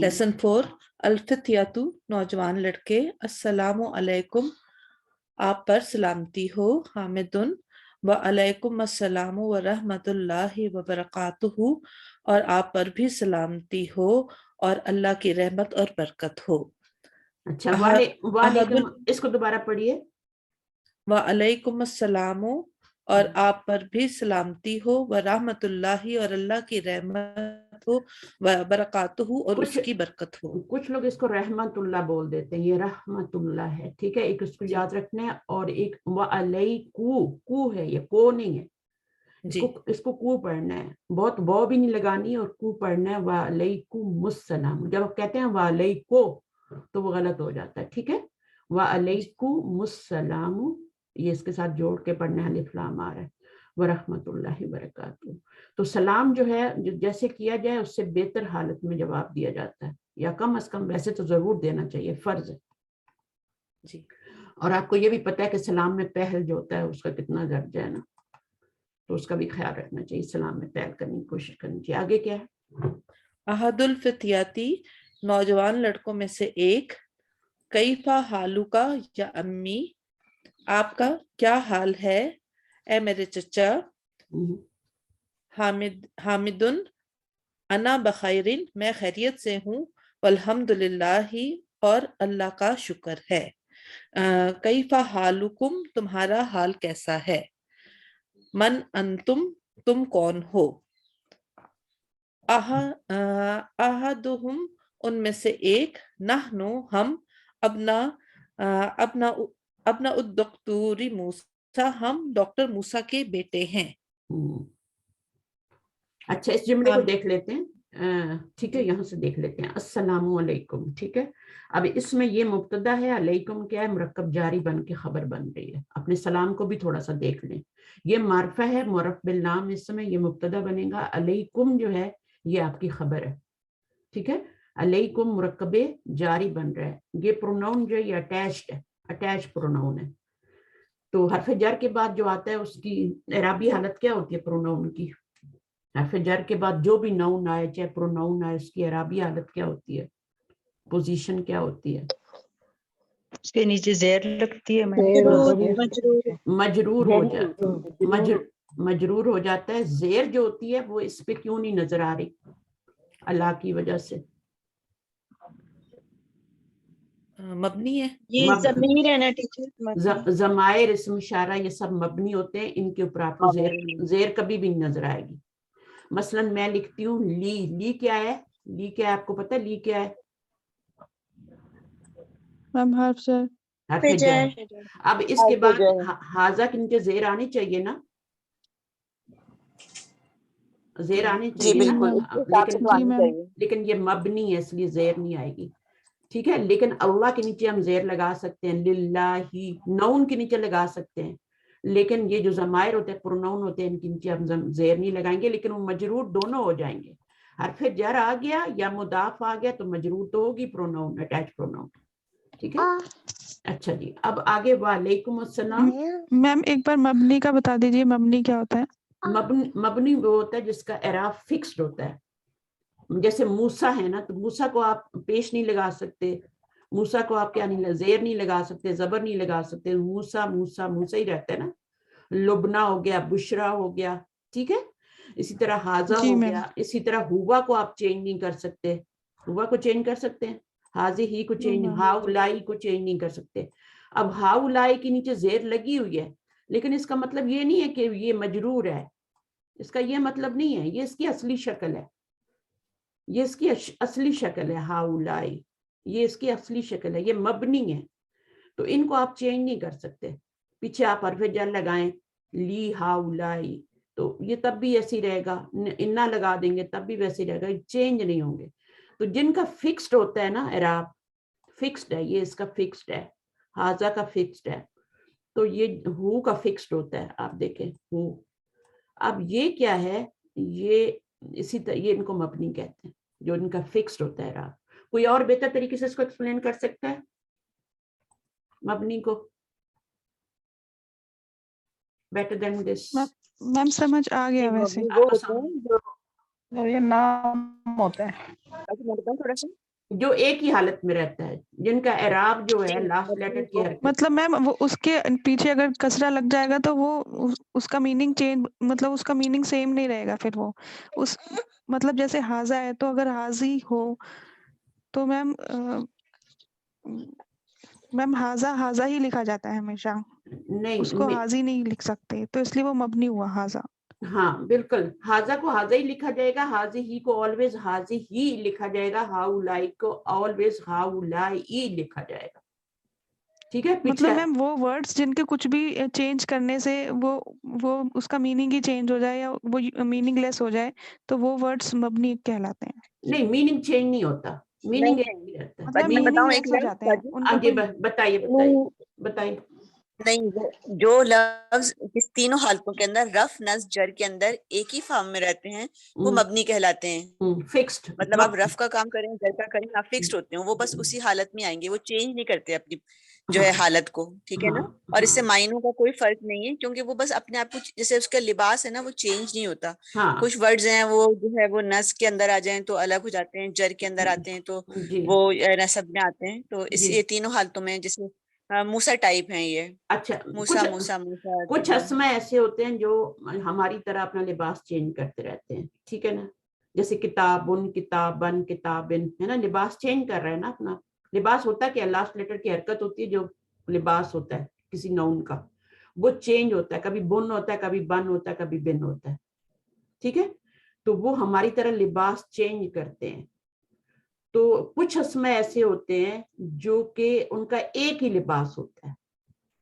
لیسن 4. الفتیاتو نوجوان لڑکے. السلام علیکم آپ پر سلامتی ہو. حامدن وعلیکم السلام ورحمۃ اللہ وبرکاتہ اور آپ پر بھی سلامتی ہو اور اللہ کی رحمت اور برکت ہو. اچھا وعلیکم, اس کو دوبارہ پڑھیے. وعلیکم السلام اور آپ پر بھی سلامتی ہو, ورحمۃ اللہ اور اللہ کی رحمت ہو, وبرکاتہ اور اس کی برکت ہو. کچھ لوگ اس کو رحمت اللہ بول دیتے ہیں, یہ رحمت اللہ ہے. ٹھیک ہے, ایک اس کو یاد رکھنا ہے. اور ایک وعلیکو, کو ہے, یہ کو نہیں ہے. اس کو کو پڑھنا ہے, بہت وہ بھی نہیں لگانی اور کو پڑھنا ہے. وعلیکم السلام. جب آپ کہتے ہیں وعلیکو تو وہ غلط ہو جاتا ہے. ٹھیک ہے, وعلیکم السلام, یہ اس کے ساتھ جوڑ کے پڑھنا ہے, الف لام آ رہا ہے. ورحمۃ اللہ وبرکاتہ. تو سلام جو ہے جیسے کیا جائے اس سے بہتر حالت میں جواب دیا جاتا ہے, یا کم از کم ویسے تو ضرور دینا چاہیے, فرض ہے. جی. اور آپ کو یہ بھی پتہ ہے کہ سلام میں پہل جو ہوتا ہے اس کا کتنا درجہ ہے نا, تو اس کا بھی خیال رکھنا چاہیے. سلام میں پہل کرنے کی کوشش کرنی چاہیے. آگے کیا ہے؟ احد الفتیاتی نوجوان لڑکوں میں سے ایک. کیفا حالو کا یا امی, آپ کا کیا حال ہے اے میرے چچا. حامدن انا بخیرن, میں خیریت سے ہوں. والحمد للہ, اور اللہ کا شکر ہے. کیفا حالکم, تمہارا حال کیسا ہے. من انتم, تم کون ہو. احدہم, ان میں سے ایک. نحنو, ہم. ابنا الدکتور موسیٰ, ہم ڈاکٹر موسیٰ کے بیٹے ہیں. اچھا اس جملے کو دیکھ لیتے ہیں. ٹھیک ہے, یہاں سے دیکھ لیتے ہیں. السلام علیکم. ٹھیک ہے, اب اس میں یہ مبتدا ہے, علیکم کیا ہے, مرکب جاری بن کے خبر بن رہی ہے. اپنے سلام کو بھی تھوڑا سا دیکھ لیں. یہ معرفہ ہے, معرف بالنام, اس میں یہ مبتدا بنے گا. علیکم جو ہے یہ آپ کی خبر ہے. ٹھیک ہے, علیکم مرکب جاری بن رہا ہے. یہ پروناؤن جو ہے یہ اٹیچڈ ہے, اٹیچ پروناؤن ہے. تو حرف جر کے بعد جو آتا ہے اس کی اعرابی حالت کیا ہوتی ہے پروناؤن کی. حرف جر کے بعد جو بھی ناؤن آئے, چاہے پروناؤن آئے, اس کی اعرابی حالت کیا ہوتی ہے, پوزیشن کیا ہوتی ہے. اس کے نیچے زیر لگتی ہے, مجرور ہو جاتا, مجرور ہو جاتا ہے. زیر جو ہوتی ہے وہ اس پہ کیوں نہیں نظر آ رہی, اللہ کی وجہ سے مبنی ہے. یہ ضمیر ہے نا ٹیچر, ضمائر, اسم اشارہ, یہ سب مبنی ہوتے ہیں. ان کے اوپر آپ کو زیر کبھی بھی نہیں نظر آئے گی. مثلا میں لکھتی ہوں لی, لی کیا ہے, لی کیا ہے آپ کو پتہ ہے, لی کیا ہے میم حرف سے حرف جر. اب اس کے بعد حاضہ کے نیچے زیر آنی چاہیے نا, زیر آنی جی چاہیے بالکل, نا, اس کے حساب سے تو آنی چاہیے. لیکن یہ مبنی ہے اس لیے زیر نہیں آئے گی. ٹھیک ہے, لیکن اللہ کے نیچے ہم زیر لگا سکتے ہیں, للہی نون کے نیچے لگا سکتے ہیں, لیکن یہ جو ضمائر ہوتے ہیں پروناؤن ہوتے ہیں ان کے نیچے ہم زیر نہیں لگائیں گے, لیکن وہ مجرور دونوں ہو جائیں گے. حرف جر آ گیا یا مضاف آ گیا تو مجرور تو ہوگی پروناؤن, اٹیچ پروناؤن. ٹھیک ہے, اچھا جی. اب آگے وعلیکم السلام. میم ایک بار مبنی کا بتا دیجیے, مبنی کیا ہوتا ہے؟ مبنی وہ ہوتا ہے جس کا اعراب فکسڈ ہوتا ہے. جیسے موسیٰ ہے نا, تو موسیٰ کو آپ پیش نہیں لگا سکتے, موسیٰ کو آپ کیا نہیں, زیر نہیں لگا سکتے, زبر نہیں لگا سکتے, موسیٰ موسیٰ موسیٰ ہی رہتا ہے نا. لبنا ہو گیا, بشرا ہو گیا, ٹھیک ہے. اسی طرح حاضہ جی ہو میم. گیا. اسی طرح ہوا کو آپ چینج نہیں کر سکتے, ہوا کو چینج کر سکتے ہیں, حاضی ہی کو چینج, ہاؤلائی کو چینج نہیں کر سکتے. اب ہاؤلائی کے نیچے زیر لگی ہوئی ہے, لیکن اس کا مطلب یہ نہیں ہے کہ یہ مجرور ہے, اس کا یہ مطلب نہیں ہے, یہ اس کی اصلی شکل ہے, یہ اس کی اصلی شکل ہے. ہاؤلائی یہ اس کی اصلی شکل ہے, یہ مبنی ہے, تو ان کو آپ چینج نہیں کر سکتے. پیچھے آپ حرف جر لگائیں لی ہاؤلائی تو یہ تب بھی ایسی رہے گا, انا لگا دیں گے تب بھی ویسے رہے گا, چینج نہیں ہوں گے. تو جن کا فکسڈ ہوتا ہے نا اعراب, فکسڈ ہے, یہ اس کا فکسڈ ہے, حاضہ کا فکسڈ ہے, تو یہ ہو کا فکسڈ ہوتا ہے. آپ دیکھیں ہو. اب یہ کیا ہے, یہ اسی طرح یہ ان کو مبنی کہتے ہیں جو ان کا فکسڈ ہوتا ہے اعراب. کوئی اور بہتر طریقے سے اس کو ایکسپلین کر سکتا ہے مبنی کو, بیٹر دین دس؟ میم سمجھ آ گیا ویسے. وہ ہوتے ہیں جو یہ نام ہوتا ہے. تھوڑا سا جو ایک ہی حالت میں رہتا ہے, جن کا اعراب جو ہے لاسٹ لیٹر کی حرکت. مطلب میم وہ اس کے پیچھے اگر کسرہ لگ جائے گا تو وہ اس کا میننگ چینج, مطلب اس کا میننگ سیم نہیں رہے گا پھر. وہ اس مطلب جیسے حاضہ ہے تو اگر حاضی ہو تو میم حاضہ ہی لکھا جاتا ہے ہمیشہ, اس کو نہیں, حاضی نہیں لکھ سکتے, تو اس لیے وہ مبنی ہوا حاضہ. ہاں بالکل, حاضہ کو حاضہ ہی لکھا جائے گا, حاضی ہی کو آلویز حاضی ہی لکھا جائے گا, ہاؤلائی کو آلویز ہاؤلائی لکھا جائے گا. ٹھیک ہے, مطلب پیچھے میم وہ ورڈز جن کے کچھ بھی چینج کرنے سے وہ اس کا میننگ ہی چینج ہو جائے یا وہ میننگ لیس ہو جائے تو وہ ورڈز مبنی کہلاتے ہیں. نہیں, میننگ چینج نہیں ہوتا, میننگ ایک ہی رہتا ہے. مطلب میں میننگ بتاؤں لیس ایک ہو جاتے ہیں ان کا جی کوئی. بتائیے. نہیں, جو لفظ اس تینوں حالتوں کے اندر رف نصب جر کے اندر ایک ہی فارم میں رہتے ہیں وہ مبنی کہلاتے ہیں. فکسڈ, مطلب آپ رف کا کام کریں, جر کا کریں, آپ فکسڈ ہوتے ہیں, وہ بس اسی حالت میں آئیں گے, وہ چینج نہیں کرتے اپنی جو ہے حالت کو. ٹھیک ہے نا, اور اس سے معنوں کا کوئی فرق نہیں ہے, کیونکہ وہ بس اپنے آپ کو, جیسے اس کا لباس ہے نا وہ چینج نہیں ہوتا. کچھ ورڈز ہیں وہ جو ہے وہ نصب کے اندر آ جائیں تو الگ ہو جاتے ہیں, جر کے اندر آتے ہیں تو وہ نصب میں آتے ہیں. تو اس یہ تینوں حالتوں میں جیسے موسیٰ ٹائپ ہیں یہ. اچھا, موسیٰ کچھ اسماء ایسے ہوتے ہیں جو ہماری طرح اپنا لباس چینج کرتے رہتے ہیں. ٹھیک ہے نا, جیسے کتابن, کتابن, کتابن, ہے نا, لباس چینج کر رہے ہیں نا اپنا. لباس ہوتا ہے کہ لاسٹ لیٹر کی حرکت ہوتی ہے, جو لباس ہوتا ہے کسی نون کا وہ چینج ہوتا ہے, کبھی بن ہوتا ہے, کبھی بن ہوتا ہے, کبھی بن ہوتا ہے. ٹھیک ہے, تو وہ ہماری طرح لباس چینج کرتے ہیں. تو کچھ اسماء ایسے ہوتے ہیں جو کہ ان کا ایک ہی لباس ہوتا ہے,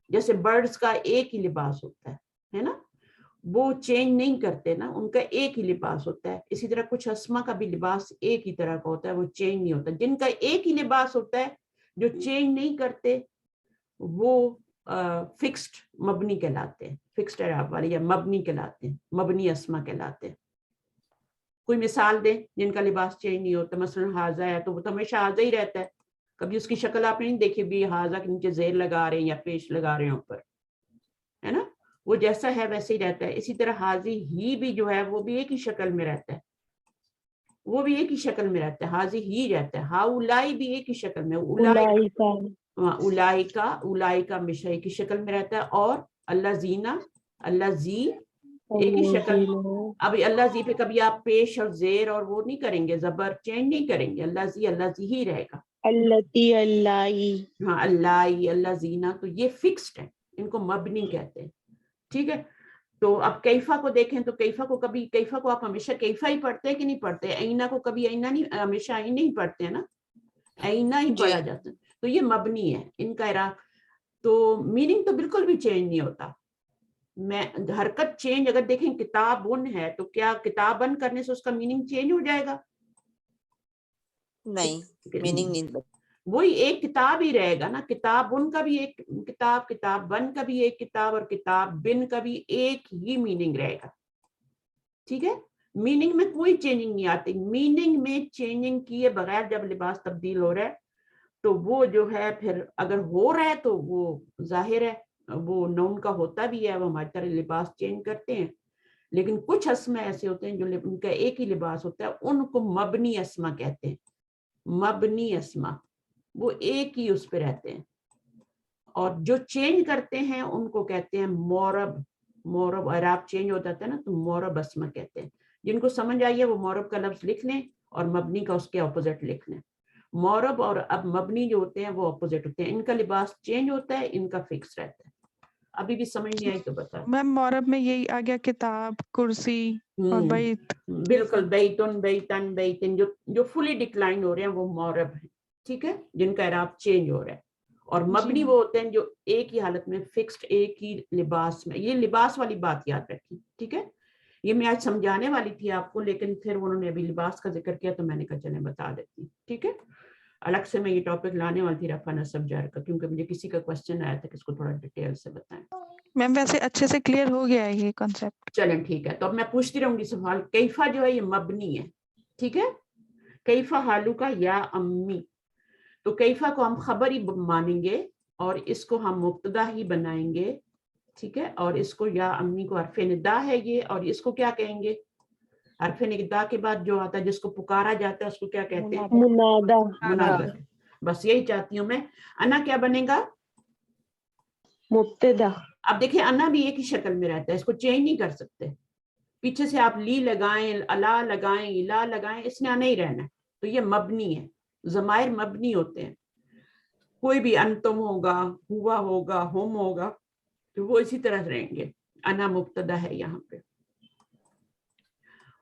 جیسے برڈز کا ایک ہی لباس ہوتا ہے نا, وہ چینج نہیں کرتے نا, ان کا ایک ہی لباس ہوتا ہے. اسی طرح کچھ اسما کا بھی لباس ایک ہی طرح کا ہوتا ہے, وہ چینج نہیں ہوتا. جن کا ایک ہی لباس ہوتا ہے جو چینج نہیں کرتے وہ فکسڈ مبنی کہلاتے ہیں, فکسڈ اعراب والے یا مبنی کہلاتے ہیں, مبنی اسما کہلاتے ہیں. کوئی مثال دیں جن کا لباس چینج نہیں ہوتا. مثلا حاضہ ہے تو وہ تو ہمیشہ حاضہ ہی رہتا ہے, کبھی اس کی شکل آپ نے نہیں دیکھی بھی حاضہ کے نیچے زیر لگا رہے ہیں یا پیش لگا رہے ہیں اوپر, ہے نا, وہ جیسا ہے ویسے ہی رہتا ہے. اسی طرح حاضی ہی بھی جو ہے وہ بھی ایک ہی شکل میں رہتا ہے, وہ بھی ایک ہی شکل میں رہتا ہے, حاضی ہی رہتا ہے. ہاؤلائی بھی ایک ہی شکل میں, اولائی کا ہمیشہ ایک ہی شکل میں رہتا ہے. اور اللہ زینا, اللہ زی ایک ہی شکل. اب اللہ زی پہ کبھی آپ پیش اور زیر اور وہ نہیں کریں گے, زبر چینج نہیں کریں گے, اللہ زی ہی رہے گا. ہاں, اللہ زینا, تو یہ فکسڈ ہے, ان کو مبنی کہتے ہیں. ٹھیک ہے, تو اب کیفا کو دیکھیں تو کیفا کو آپ ہمیشہ کیفا ہی پڑھتے ہیں کہ نہیں پڑھتے؟ اینا کو کبھی اینا نہیں, ہمیشہ اینا ہی پڑھتے ہیں نا, اینا ہی پڑھا جاتا ہے. تو یہ مبنی ہے ان کا اعراب. تو میننگ تو بالکل بھی چینج نہیں ہوتا. میں حرکت چینج اگر دیکھیں کتابن ہے تو کیا کتابن کرنے سے اس کا میننگ چینج ہو جائے گا؟ نہیں, میننگ نہیں. وہی ایک کتاب ہی رہے گا نا. کتاب ان کا بھی ایک کتاب, کتاب بن کا بھی ایک کتاب, اور کتاب بن کا بھی ایک ہی میننگ رہے گا. ٹھیک ہے, میننگ میں کوئی چینجنگ نہیں آتی. میننگ میں چینجنگ کیے بغیر جب لباس تبدیل ہو رہا ہے تو وہ جو ہے پھر اگر ہو رہا ہے تو وہ ظاہر ہے وہ نون کا ہوتا بھی ہے, وہ ہماری طرح لباس چینج کرتے ہیں. لیکن کچھ اسما ایسے ہوتے ہیں جو ان کا ایک ہی لباس ہوتا ہے, ان کو مبنی اسما کہتے ہیں. مبنی اسما, وہ ایک ہی اس پہ رہتے ہیں. اور جو چینج کرتے ہیں ان کو کہتے ہیں مورب. مورب اعراب چینج ہو جاتا ہے نا تو مورب اسما کہتے ہیں. جن کو سمجھ آئیے وہ مورب کا لفظ لکھ لیں اور مبنی کا اس کے اپوزٹ لکھ لیں. مورب اور اب مبنی جو ہوتے ہیں وہ اپوزٹ ہوتے ہیں. ان کا لباس چینج ہوتا ہے, ان کا فکس رہتا ہے. ابھی بھی سمجھ نہیں آئی تو بتا. میم مورب میں یہی آ گیا کتاب, کرسی اور بیت. بالکل, بیتن بیتن بیتن جو فلی ڈکلائن ہو رہے ہیں وہ مورب ہیں. ٹھیک ہے, جن کا اعراب چینج ہو رہا ہے. اور مبنی وہ ہوتے ہیں جو ایک ہی حالت میں فکسڈ ایک ہی لباس میں. یہ لباس والی بات یاد رکھی. ٹھیک ہے, یہ میں آج سمجھانے والی تھی آپ کو, لیکن پھر انہوں نے ابھی لباس کا ذکر کیا تو میں نے کہا چلیں بتا دیتی ہوں. ٹھیک ہے, الگ سے میں یہ ٹاپک لانے والی تھی رفع نصب جر کا, کیونکہ مجھے کسی کا کوشچن آیا تھا کہ اس کو تھوڑا ڈیٹیل سے بتائیں. میم ویسے اچھے سے کلیئر ہو گیا ہے یہ کانسیپٹ. چلیں ٹھیک ہے, تو اب میں پوچھتی رہوں گی سوال. کیفا جو ہے یہ مبنی ہے. ٹھیک ہے, کیفا حالو کا یا امی, تو کیفا کو ہم خبر ہی مانیں گے اور اس کو ہم مبتدا ہی بنائیں گے. ٹھیک ہے, اور اس کو یا امی کو حرف ندا ہے یہ, اور اس کو کیا کہیں گے؟ حرف ندا کے بعد جو آتا ہے جس کو پکارا جاتا ہے اس کو کیا کہتے ہیں؟ منادا. منادا. بس یہی چاہتی ہوں میں. انا کیا بنے گا؟ مبتدا. اب دیکھیں انا بھی ایک ہی شکل میں رہتا ہے, اس کو چینج نہیں کر سکتے. پیچھے سے آپ لی لگائیں, الا لگائیں, الا لگائیں, اس نے نہیں رہنا. تو یہ مبنی ہے. ضمائر مبنی ہوتے ہیں. کوئی بھی انتم ہوگا, ہوا ہوگا, ہم ہوگا, تو وہ اسی طرح رہیں گے. انا مبتدا ہے یہاں پہ.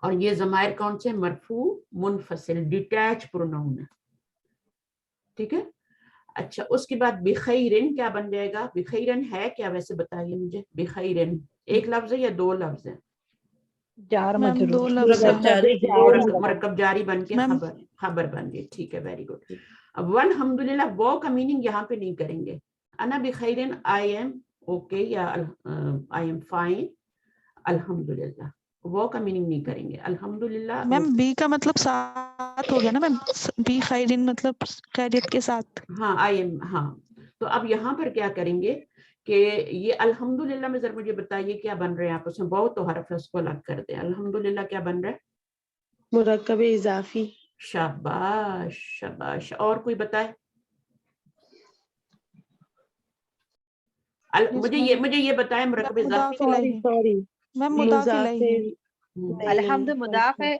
اور یہ ضمائر کون سے؟ مرفوع منفصل ڈیٹیچ پروناؤن ہے. ٹھیک ہے, اچھا اس کے بعد بخیرن کیا بن جائے گا؟ بخیرن ہے کیا ویسے بتائیے مجھے. بخیرن ایک لفظ ہے یا دو لفظ ہیں؟ جار میم مجرور. دو لفظ ہیں. مرکب جاری بن کے خبر بن گئی. ٹھیک ہے, ویری گڈ. اب والحمدللہ وہ کا میننگ یہاں پہ نہیں کریں گے. انا بخیرن آئی ایم اوکے یا آئی ایم فائن. الحمدللہ وہ کا میننگ نہیں کریں گے. الحمدللہ میم بی کا مطلب ساتھ ہو گیا نا میم, بی خیرین مطلب خیریت کے ساتھ. ہاں آئی ایم. ہاں, تو اب یہاں پر کیا کریں گے کہ یہ الحمدللہ میں ذرا مجھے بتائیے کیا بن رہے ہیں آپ اس میں. بہت تو حرف ہے اس کو الگ کر دیں. الحمدللہ کیا بن رہا ہے؟ مرکب اضافی. شاباش شاباش. اور کوئی بتائے؟ مجھے یہ بتائیں مرکب اضافی. سوری میم مضاف الیہ. الحمد مضاف ہے.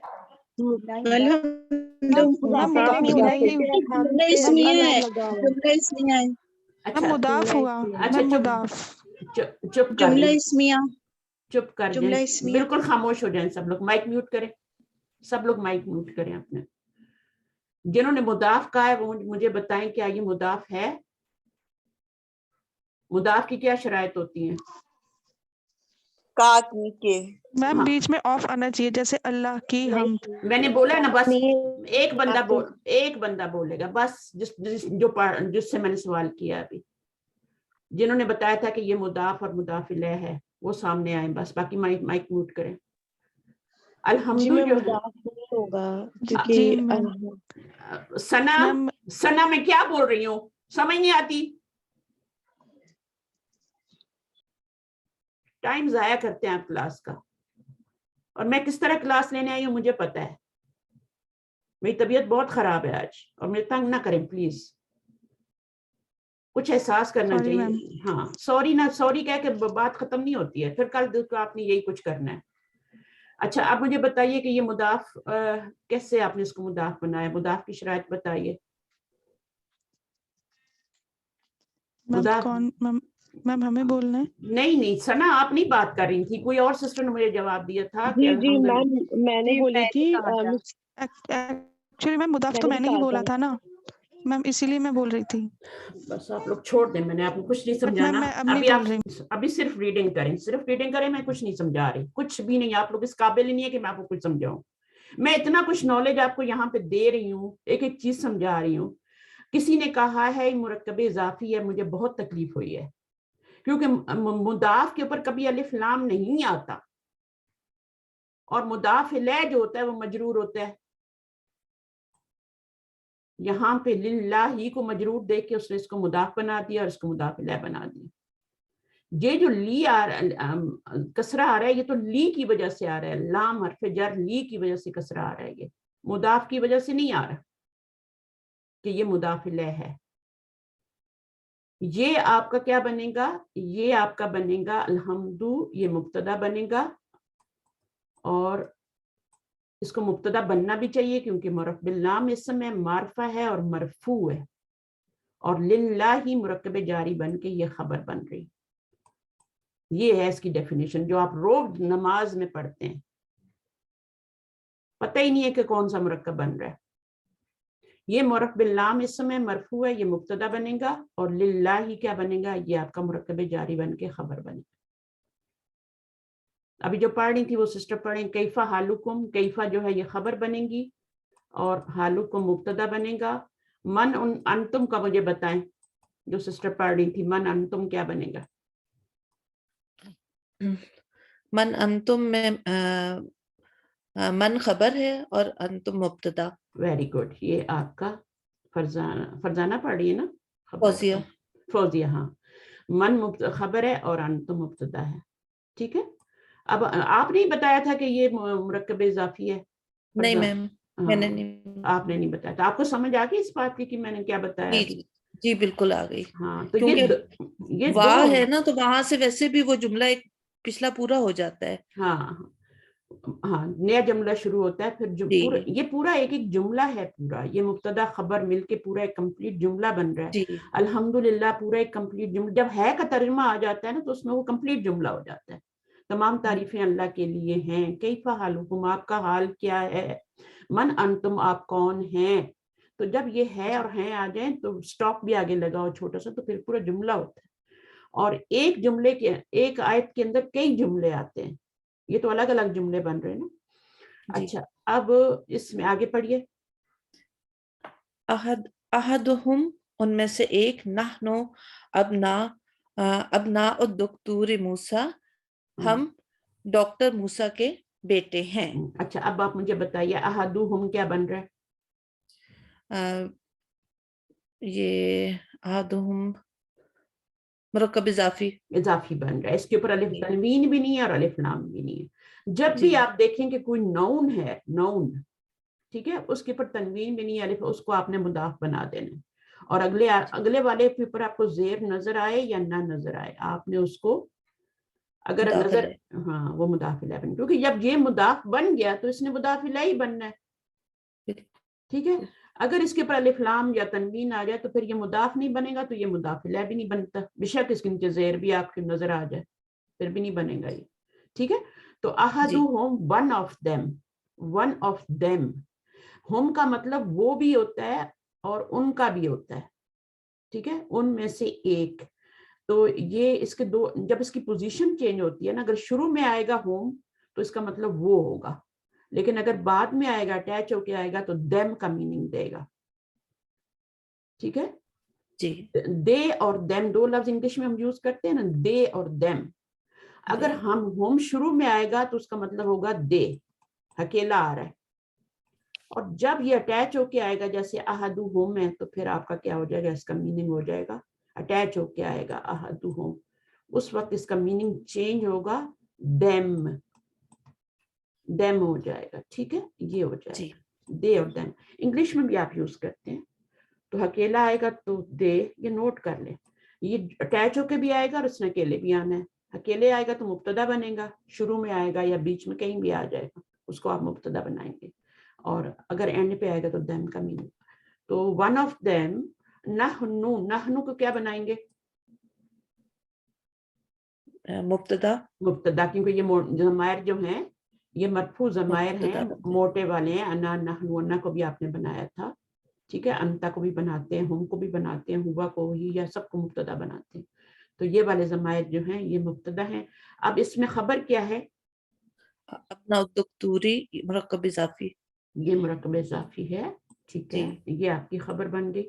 اچھا مضاف ہوا. اچھا چپ کر جملہ لیں, اسمیہ. چپ کر جملہ جائیں, اسمیہ. بالکل خاموش ہو جائیں سب لوگ. مائک میوٹ کریں, سب لوگ مائک میوٹ کریں اپنے. جنہوں نے مضاف کہا ہے وہ مجھے بتائیں کیا یہ مضاف ہے؟ مضاف کی کیا شرائط ہوتی ہیں؟ میم بیچ میں آف آنا چاہیے, جیسے اللہ کی حمد. میں نے بولا نا بس ایک بندہ بولے گا بس, جس سے میں نے سوال کیا ابھی. جنہوں نے بتایا تھا کہ یہ مضاف اور مضاف الیہ ہے وہ سامنے آئے بس, باقی مائک میوٹ کریں. الحمدللہ ہوگا ثنا میں کیا بول رہی ہوں سمجھ نہیں آتی. ٹائم ضائع کرتے ہیں آپ کلاس کا, اور میں کس طرح کلاس لینے آئی ہوں مجھے پتا ہے. میری طبیعت بہت خراب ہے آج, اور مجھے تنگ نہ کریں پلیز. کچھ احساس کرنا چاہیے. ہاں سوری نہ, سوری کہہ کے بات ختم نہیں ہوتی ہے, پھر کل کو آپ نے یہی کچھ کرنا ہے. اچھا اب مجھے بتائیے کہ یہ مضاف کیسے آپ نے اس کو مضاف بنایا؟ مضاف کی شرائط بتائیے. میم ہمیں بولنا ہے. نہیں ثنا آپ نہیں بات کر رہی تھی, کوئی اور سسٹر نے مجھے جواب دیا تھا کہ جی میں نے بولی تھی. ایکچولی میم مضاف تو میں نے ہی بولا تھا نا میم, اسی لیے میں بول رہی تھی. بس آپ لوگ چھوڑ دیں, میں نے آپ کو کچھ نہیں سمجھانا. ابھی آپ ابھی صرف ریڈنگ کریں, میں کچھ نہیں سمجھا رہی, کچھ بھی نہیں. آپ لوگ اس قابل نہیں ہے کہ میں آپ کو کچھ سمجھاؤں. میں اتنا کچھ نالج آپ کو یہاں پہ دے رہی ہوں, ایک ایک چیز سمجھا رہی ہوں کسی نے کہا ہے مرکب اضافی ہے, مجھے بہت تکلیف ہوئی ہے, کیونکہ مضاف کے اوپر کبھی الف لام نہیں آتا, اور مضاف الیہ جو ہوتا ہے وہ مجرور ہوتا ہے. یہاں پہ للہ ہی کو مجرور دیکھ کے اس نے اس کو مضاف بنا دیا اور اس کو مضاف الیہ بنا دیا. یہ جو لی کسرہ آ رہا ہے, یہ تو لی کی وجہ سے آ رہا ہے, لام حرف جر لی کی وجہ سے کسرہ آ رہا ہے, یہ مضاف کی وجہ سے نہیں آ رہا کہ یہ مضاف الیہ ہے. یہ آپ کا کیا بنے گا, یہ آپ کا بنے گا الحمدو, یہ مبتدا بنے گا, اور اس کو مبتدا بننا بھی چاہیے کیونکہ معرف باللام اسم ہے, معرفہ ہے اور مرفوع ہے, اور للہ مرکب جاری بن کے یہ خبر بن رہی. یہ ہے اس کی ڈیفینیشن جو آپ روز نماز میں پڑھتے ہیں, پتہ ہی نہیں ہے کہ کون سا مرکب بن رہا ہے. یہ معرف باللام اسم ہے, مرفوع ہے, یہ مبتدا بنے گا, اور للہ کیا بنے گا, یہ آپ کا مرکب جاری بن کے خبر بنے گا. ابھی جو پڑھ رہی تھی وہ سسٹر پڑھیں, کیفا حالکم, کیفا جو ہے یہ خبر بنے گی اور حالکم مبتدا بنے گا. من انتم کا مجھے بتائیں, جو سسٹر پڑھ رہی تھی, من انتم کیا بنے گا؟ من انتم میں من خبر ہے اور انتم مبتدا. Very good. یہ آپ کا فرزانہ پڑھ رہی ہے نا, فوزیہ. فوزیہ, ہاں. من خبر ہے اور انتم مبتدا ہے. ٹھیک ہے. اب آپ نے بتایا تھا کہ یہ مرکب اضافی ہے. نہیں میم, میں نے نہیں, آپ نے نہیں بتایا تھا. آپ کو سمجھ آ گئی اس بات کی کہ میں نے کیا بتایا؟ جی بالکل آ گئی. ہاں, تو یہ واہ ہے نا, تو وہاں سے ویسے بھی وہ جملہ ایک پچھلا پورا ہو جاتا ہے. ہاں, نیا جملہ شروع ہوتا ہے. پھر یہ پورا ایک جملہ ہے, پورا یہ مبتدا خبر مل کے پورا ایک کمپلیٹ جملہ بن رہا ہے. الحمدللہ پورا ایک کمپلیٹ جملہ. جب ہے کا ترجمہ آ جاتا ہے نا تو اس میں وہ کمپلیٹ جملہ ہو جاتا ہے. تمام تعریفیں اللہ کے لیے ہیں. کیفا حالکم, آپ کا حال کیا ہے. من انتم, آپ کون ہیں. تو جب یہ ہے اور ہیں آ جائیں تو سٹاپ بھی آگے لگاؤ چھوٹا سا, تو پھر پورا جملہ ہوتا ہے. اور ایک جملے کے, ایک آیت کے اندر کئی جملے آتے ہیں, یہ تو الگ الگ جملے بن رہے ہیں نا. اچھا, اب اس میں آگے پڑھیے. احدہم, ان میں سے ایک, نحنو ابناء الدکتور موسیٰ, ہم ڈاکٹر موسیٰ کے بیٹے ہیں. اچھا, اب آپ مجھے بتائیے احدہم کیا بن رہا ہے؟ یہ احدہم مرکب اضافی بن رہا ہے. اس کے اوپر الف تنوین بھی نہیں ہے اور الف لام بھی نہیں ہے. جب بھی آپ دیکھیں کہ کوئی نون ہے, نون, ٹھیک ہے, اس کے اوپر تنوین بھی نہیں ہے, الف, اس کو آپ نے مضاف بنا دینا. اور اگلے والے کے اوپر آپ کو زیر نظر آئے یا نہ نظر آئے, آپ نے اس کو اگر نظر, ہاں, وہ مضاف الیہ بن, کیونکہ جب یہ مضاف بن گیا تو اس نے مضاف الیہ ہی بننا ہے. ٹھیک ہے. اگر اس کے اوپر الف لام یا تنوین آ جائے تو پھر یہ مضاف نہیں بنے گا, تو یہ مضاف الیہ بھی نہیں بنتا, بشک اس کے نیچے زیر بھی آپ کے نظر آ جائے, پھر بھی نہیں بنے گا یہ. ٹھیک ہے. تو احدہم, one of them, one of them. ہم کا مطلب وہ بھی ہوتا ہے اور ان کا بھی ہوتا ہے. ٹھیک ہے, ان میں سے ایک. تو یہ اس کے دو, جب اس کی پوزیشن چینج ہوتی ہے نا, اگر شروع میں آئے گا ہوم تو اس کا مطلب وہ ہوگا, لیکن اگر بعد میں آئے گا, اٹیچ ہو کے آئے گا, تو دیم کا میننگ دے گا. ٹھیک ہے. جی, دے اور دیم دو لفظ انگلش میں ہم یوز کرتے ہیں نا, دے اور دیم. اگر ہم شروع میں آئے گا تو اس کا مطلب ہوگا دے, اکیلا آ رہا ہے. اور جب یہ اٹیچ ہو کے آئے گا, جیسے احدہم ہے, تو پھر آپ کا کیا ہو جائے گا, اس کا میننگ ہو جائے گا, اٹیچ ہو کے آئے گا احدہم, اس وقت اس کا میننگ چینج ہوگا, دیم, دیم ہو جائے گا. ٹھیک ہے, یہ ہو جائے گا دے اور دیم. انگلش میں بھی آپ یوز کرتے ہیں. تو اکیلا آئے گا تو دے, یہ نوٹ کر لیں, یہ اٹیچ ہو کے بھی آئے گا اور اس نے اکیلے بھی آنا ہے. اکیلے آئے گا تو مبتدا بنے گا, شروع میں آئے گا یا بیچ میں کہیں بھی آ جائے گا, اس کو آپ مبتدا بنائیں گے. اور اگر اینڈ پہ آئے گا تو دیم کا میننگ. تو ون آف دیم, نحنو, نحنو کو کیا بنائیں گے؟ مبتدا. مبتدا, کیونکہ یہ ضمائر جو ہیں یہ مرفوع ضمائر ہیں, موٹے والے ہیں. انا, نحنو, انا کو بھی آپ نے بنایا تھا. ٹھیک ہے, انتا کو بھی بناتے ہیں, ہم کو بھی بناتے ہیں, ہوا کو, ہی, یا سب کو مبتدا بناتے ہیں. تو یہ والے ضمائر جو ہیں یہ مبتدا ہیں. اب اس میں خبر کیا ہے؟ اپنا دکتوری مرکب اضافی, یہ مرکب اضافی ہے. ٹھیک ہے, یہ آپ کی خبر بن گئی.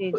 تو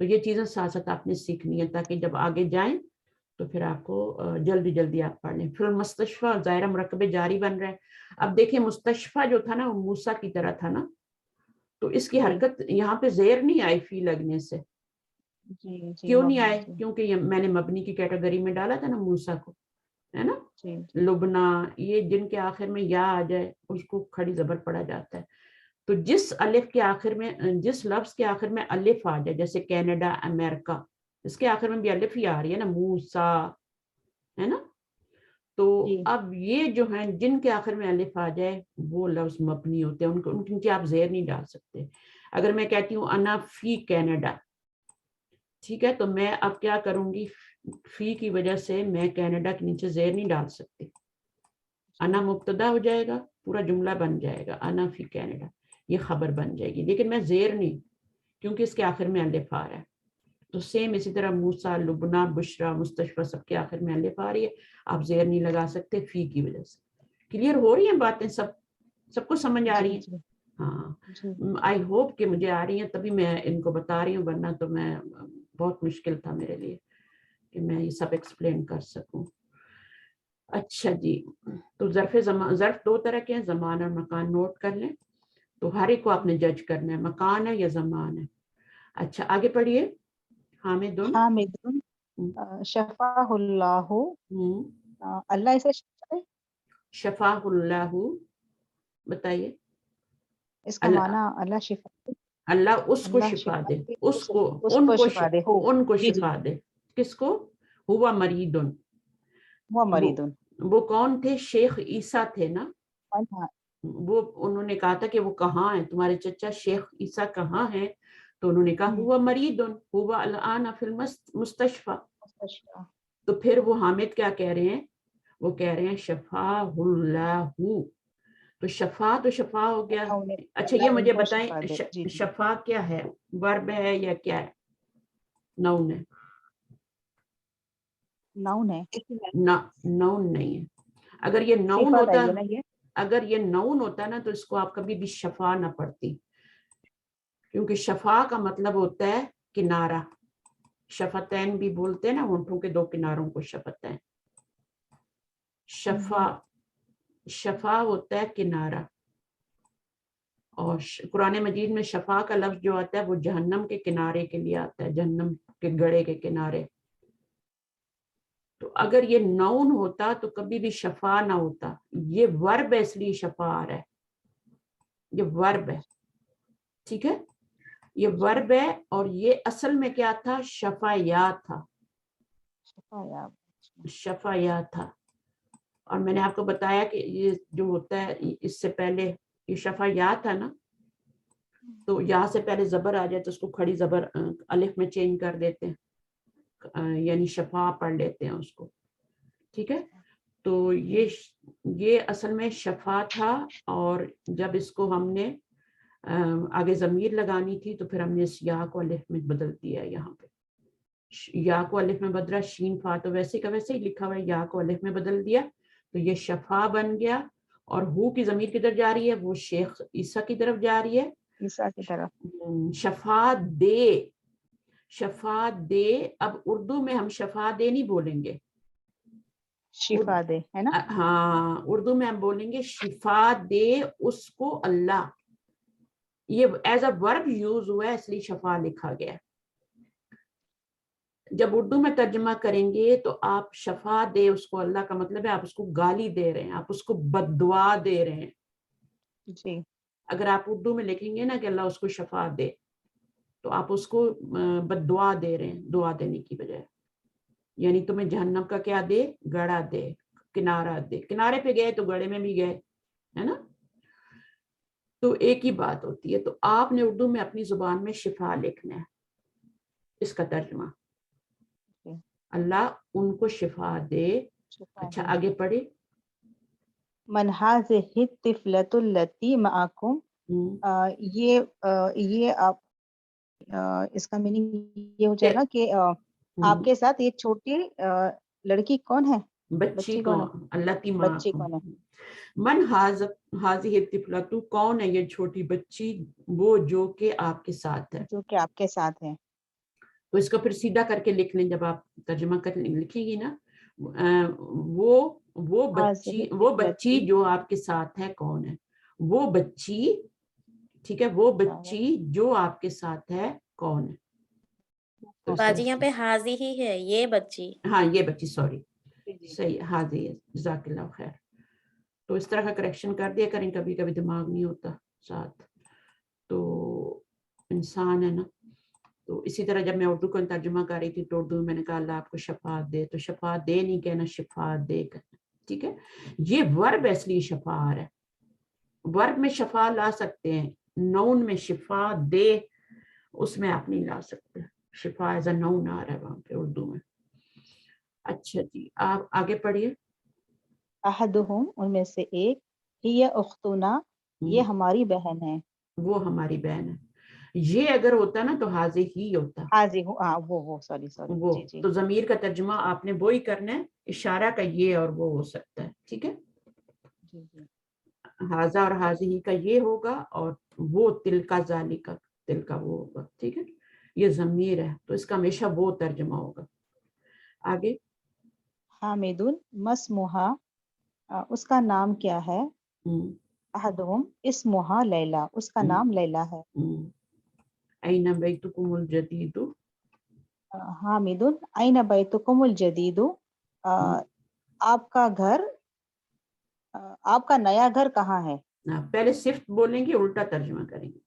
تو یہ چیزیں ساتھ ساتھ آپ نے سیکھنی ہے تاکہ جب آگے جائیں تو پھر آپ کو جلدی جلدی آپ پڑھ لیں. پھر مستشفیٰ ظاہرہ مرکب جاری بن رہے ہیں. اب دیکھیں مستشفیٰ جو تھا نا وہ موسیٰ کی طرح تھا نا, تو اس کی حرکت یہاں پہ زیر نہیں آئی فی لگنے سے. کیوں نہیں آئے؟ کیونکہ یہ میں نے مبنی کی کیٹیگری میں ڈالا تھا نا موسیٰ کو, ہے نا. لبنا, یہ جن کے آخر میں یا آ جائے اس کو کھڑی زبر پڑا جاتا ہے. تو جس الف کے آخر میں, جس لفظ کے آخر میں الف آ جائے, جیسے کینیڈا, امریکہ, اس کے آخر میں بھی الف ہی آ رہی ہے نا, موسیٰ, ہے نا. تو اب یہ جو ہیں جن کے آخر میں الف آ جائے وہ لفظ مبنی ہوتے ہیں, ان کی آپ زیر نہیں ڈال سکتے. اگر میں کہتی ہوں انا فی کینیڈا, ٹھیک ہے, تو میں اب کیا کروں گی, فی کی وجہ سے میں کینیڈا کے نیچے زیر نہیں ڈال سکتی. انا مبتدا ہو جائے گا, پورا جملہ بن جائے گا, انا فی کینیڈا, یہ خبر بن جائے گی, لیکن میں زیر نہیں, کیونکہ اس کے آخر میں الف آ رہا ہے. تو سیم اسی طرح موسیٰ, لبنا, بشرا, مستشفیٰ, سب کے آخر میں الف آ رہی ہے, آپ زیر نہیں لگا سکتے فی کی وجہ سے. کلیئر ہو رہی ہیں باتیں, سب کو سمجھ آ رہی ہیں؟ ہاں, آئی ہوپ کہ مجھے آ رہی ہیں, تبھی میں ان کو بتا رہی ہوں, ورنہ تو میں بہت مشکل تھا میرے لیے کہ میں یہ سب ایکسپلین کر سکوں. اچھا جی, تو ظرف دو طرح کے ہیں, زمان اور مکان, نوٹ کر لیں. تو ہر ایک کو آپ نے جج کرنا ہے, مکان ہے یا زمان ہے. اچھا آگے پڑھیے. حامدن, شفاہ اللہ, اللہ اسے شفاہ اللہ, بتائیے اس کا معنی. اللہ شفا, اللہ اس کو شفا دے, اس کو, ان کو شفا دے. کس کو؟ ہوا مریدن, وہ کون تھے؟ شیخ عیسیٰ تھے نا. وہ انہوں نے کہا تھا کہ وہ کہاں ہیں تمہارے چچا شیخ عیسیٰ کہاں ہیں؟ تو انہوں نے کہا ہوا مریدن, ہوا الان فی المستشفیٰ. تو پھر وہ حامد کیا کہہ رہے ہیں؟ وہ کہہ رہے ہیں شفاہ اللہ. تو شفا ہو گیا. اچھا یہ مجھے بتائیں, شفا کیا ہے, ورب ہے یا کیا ہے, نون ہے؟ نون ہے, نون نہیں ہے. اگر یہ نون ہوتا, اگر یہ نون ہوتا نا تو اس کو آپ کبھی بھی شفا نہ پڑھتی, کیونکہ شفا کا مطلب ہوتا ہے کنارہ. شفتین بھی بولتے ہیں نا, ہونٹوں کے دو کناروں کو شفتین. شفا ہوتا ہے کنارہ. اور قرآن مجید میں شفا کا لفظ جو آتا ہے وہ جہنم کے کنارے کے لیے آتا ہے, جہنم کے گڑھے کے کنارے. تو اگر یہ نون ہوتا تو کبھی بھی شفا نہ ہوتا. یہ ورب ہے, اس لیے شفا آ رہا ہے, یہ ورب ہے, ٹھیک ہے, یہ ورب ہے. اور یہ اصل میں کیا تھا؟ شفایا تھا, شفایا تھا. اور میں نے آپ کو بتایا کہ یہ جو ہوتا ہے اس سے پہلے یہ شفایا تھا نا, تو یہاں سے پہلے زبر آ جائے تو اس کو کھڑی زبر الف میں چینج کر دیتے ہیں, یعنی شفا پڑھ لیتے ہیں اس کو, ٹھیک ہے. تو یہ اصل میں شفا تھا. اور جب اس کو ہم نے آگے ضمیر لگانی تھی تو پھر ہم نے اس یا کو الف میں بدل دیا. یہاں پہ یا کو الف میں بدلا, شین فا تو ویسے کا ویسے ہی لکھا ہوا ہے, یا کو الف میں بدل دیا تو یہ شفا بن گیا. اور ہو کی ضمیر کدھر جا رہی ہے؟ وہ شیخ عیسیٰ کی طرف جا رہی ہے, عیسیٰ کی طرف. شفا دے, شفا دے. اب اردو میں ہم شفا دے نہیں بولیں گے, شفا دے, ہے نا. ہاں, اردو میں ہم بولیں گے شفا دے اس کو اللہ. یہ ایز اے ورب یوز ہوا ہے اس لیے شفا لکھا گیا. جب اردو میں ترجمہ کریں گے تو آپ شفا دے اس کو اللہ کا مطلب ہے آپ اس کو گالی دے رہے ہیں, آپ اس کو بد دعا دے رہے ہیں. جی, اگر آپ اردو میں لکھیں گے نا کہ اللہ اس کو شفا دے, تو آپ اس کو بد دعا دے رہے ہیں, دعا دینے کی بجائے. یعنی تمہیں جہنم کا کیا دے؟ گڑھا دے, کنارہ دے. کنارے پہ گئے تو گڑھے میں بھی گئے, ہے نا. تو ایک ہی بات ہوتی ہے. تو آپ نے اردو میں اپنی زبان میں شفا لکھنا ہے, اس کا ترجمہ اللہ ان کو شفا دے. اچھا آگے پڑھے. من هذه الطفلة التي معكم, یہ آپ اس کا میننگ یہ ہو جائے گا کہ آپ کے ساتھ یہ چھوٹی لڑکی کون ہے؟ بچی کون؟ اللہ کی ماں. بچی کون ہے؟ من هذه الطفلة, کون ہے یہ چھوٹی بچی؟ وہ جو کہ آپ کے ساتھ ہے, جو کہ آپ کے ساتھ ہے. تو اس کو پھر سیدھا کر کے لکھ لیں, جب آپ ترجمہ کر لکھیں گی نا, وہ بچی جو آپ کے ساتھ ہے کون ہے, وہ بچی, ٹھیک ہے, وہ بچی جو آپ کے ساتھ ہے کون ہے. باجی یہاں پہ حاضی ہی ہے, یہ بچی, ہاں یہ بچی, سوری, صحیح, حاضی ہے, جزاک اللہ خیر. تو اس طرح کا کریکشن کر دیا کریں, کبھی کبھی دماغ نہیں ہوتا ساتھ, تو انسان ہے نا. تو اسی طرح جب میں اردو کو ترجمہ کر رہی تھی تو اردو میں نے کہا اللہ آپ کو شفاعت دے, تو شفاعت دے نہیں کہنا, شفاعت دے کہنا, ٹھیک ہے. یہ ورب اس لیے شفا آ رہا ہے, ورب میں شفا لا سکتے ہیں, نون میں شفا دے اس میں آپ نہیں لا سکتے, شفا ایز اے نون آ رہا ہے وہاں پہ اردو میں. اچھا جی, آپ آگے پڑھیے. احدہم, ان میں سے ایک, ہی اختنا, یہ ہماری بہن ہے, وہ ہماری بہن ہے. یہ اگر ہوتا نا تو حاضر ہی ہوتا, حاضی ہوں, وہ سوری وہ جی جی, تو ضمیر کا ترجمہ آپ نے وہی کرنا ہے, اشارہ کا یہ اور وہ ہو سکتا ہے, ٹھیک ہے. جی جی, حاضہ اور حاضی کا یہ ہوگا, اور وہ تل کا ذالک, تل کا وہ ہوگا, ٹھیک ہے. یہ ضمیر ہے تو اس کا ہمیشہ وہ ترجمہ ہوگا. آگے. حامدن مسموہا, اس کا نام کیا ہے, احدہم اسمہا لیلا, اس کا نام لیلا ہے. این بیتکم الجدید, حامدن این بیتکم الجدید, آپ کا گھر, آپ کا نیا گھر کہاں ہے. پہلے صفت بولیں گے, الٹا ترجمہ کریں گے.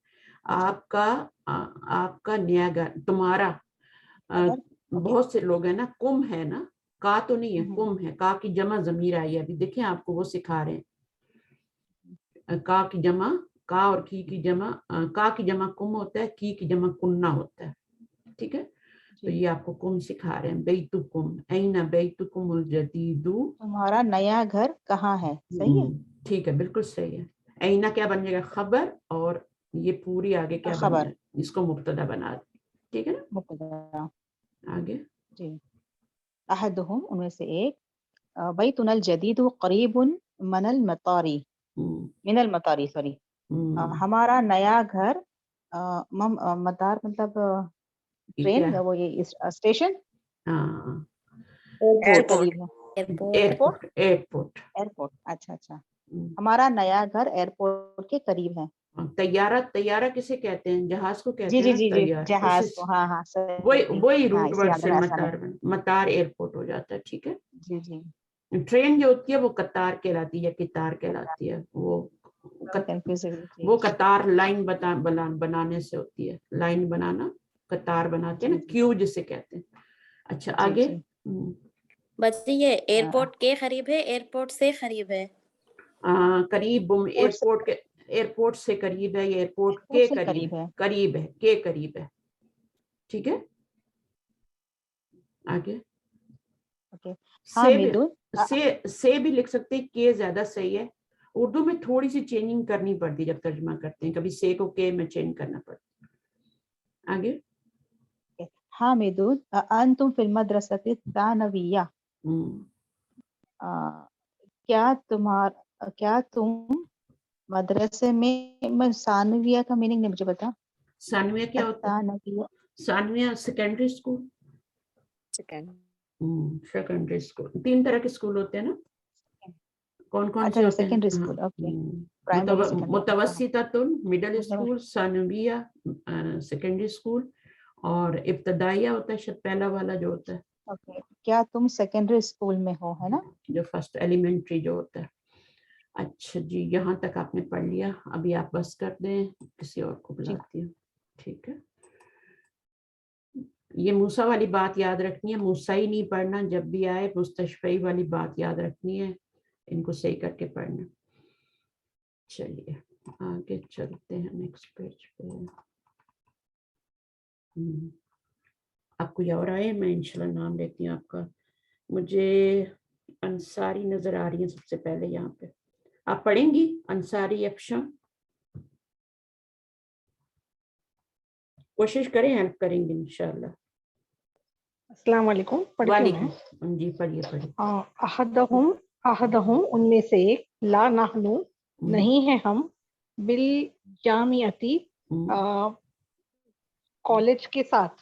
آپ کا نیا گھر, تمہارا, بہت سے لوگ ہیں نا, کم ہے نا, کا تو نہیں ہے, کم ہے, کا کی جمع ضمیر آئی ہے, ابھی دیکھیں آپ کو وہ سکھا رہے ہیں. کا کی جمع, کا اور کی جمع, کا کی جمع کم ہوتا ہے, کی جمع کننا ہوتا ہے, ٹھیک ہے. تو یہ آپ کو کم سکھا رہے ہیں, بیتکم, این بیتکم الجدید, تمہارا نیا گھر کہاں ہے, صحیح ہے, ٹھیک ہے, بالکل صحیح ہے. اینا کیا بن جائے گا, خبر, اور یہ پوری آگے کیا بن خبر, جائے, اس کو مبتدا بنا دیں, ٹھیک ہے نا. مبتدا, آگے. جی. احدہم, ان میں سے ایک, بیتنا الجدید قریب من المطاری, من المطاری, سوری, ہمارا نیا گھر, مطار مطلب ٹرین, وہ یہ اسٹیشن, ایئرپورٹ, ایئرپورٹ, اچھا اچھا, ہمارا نیا گھر ایئرپورٹ کے قریب ہے. طیارہ کسے کہتے ہیں, جہاز کو کہتے جی ہیں جی نا, جی, طیارہ, جہاز کو, ہاں ہاں, وہی روٹ ورڈ سے مطار ایئرپورٹ ہو جاتا ہے, ٹھیک ہے. جی جی. ٹرین جو ہوتی ہے وہ قطار کہلاتی ہے, قطار کہلاتی ہے, وہ قطار لائن بنانے سے ہوتی ہے, لائن بنانا, قطار بناتے ہیں نا, کیو جسے کہتے ہیں. اچھا آگے. بچے یہ ایئرپورٹ کے قریب ہے, ایئرپورٹ سے قریب ہے, قریب, ایئرپورٹ سے قریب ہے, یا ایئرپورٹ کے قریب ہے, قریب ہے, کے قریب ہے, ٹھیک ہے. آگے. سے بھی لکھ سکتے ہیں, کے زیادہ صحیح ہے. اردو میں تھوڑی سی چینجنگ کرنی پڑتی جب ترجمہ کرتے ہیں, کبھی سے کو کے میں چینج کرنا پڑتا. آگے. حامدون انتم فی المدرسۃ الثانویہ, کیا تم مدرسے میں, ثانویہ کا میننگ نہیں مجھے بتا. ثانویہ کیا ہوتا ہے, ثانویہ سیکنڈری اسکول, سیکنڈری اسکول, 3 طرح کے اسکول ہوتے ہیں نا, کون سے ہوتے ہیں, متوسطۃ, مڈل اسکول, ثانویہ سیکنڈری اسکول, اور ابتدائیہ ہوتا ہے شاید پہلا والا جو ہوتا ہے. کیا تم سیکنڈری اسکول میں ہو, ہے نا, جو فرسٹ ایلیمنٹری جو ہوتا ہے. اچھا جی, یہاں تک آپ نے پڑھ لیا, ابھی آپ بس کر دیں, کسی اور کو بلاتی ہوں, ٹھیک ہے. یہ موسیٰ والی بات یاد رکھنی ہے, موسیٰ ہی نہیں پڑھنا, جب بھی آئے مستشفی والی بات یاد رکھنی ہے, ان کو صحیح کر کے پڑھنا. چلیے آگے چلتے ہیں نیکسٹ پیج پہ. آپ کو اور آئے, میں انشاءاللہ نام لیتی ہوں آپ کا. مجھے انصاری نظر آ رہی ہیں سب سے پہلے یہاں پہ, آپ پڑھیں گی انصاری افشاں, کوشش کریں, ہیلپ کریں گے انشاءاللہ. السلام علیکم, پڑھتی ہوں میں. جی پڑھیے. احدہم, ان میں سے ایک, لا نحنو, نہیں ہے ہم, بالجامعتی, کالج کے ساتھ,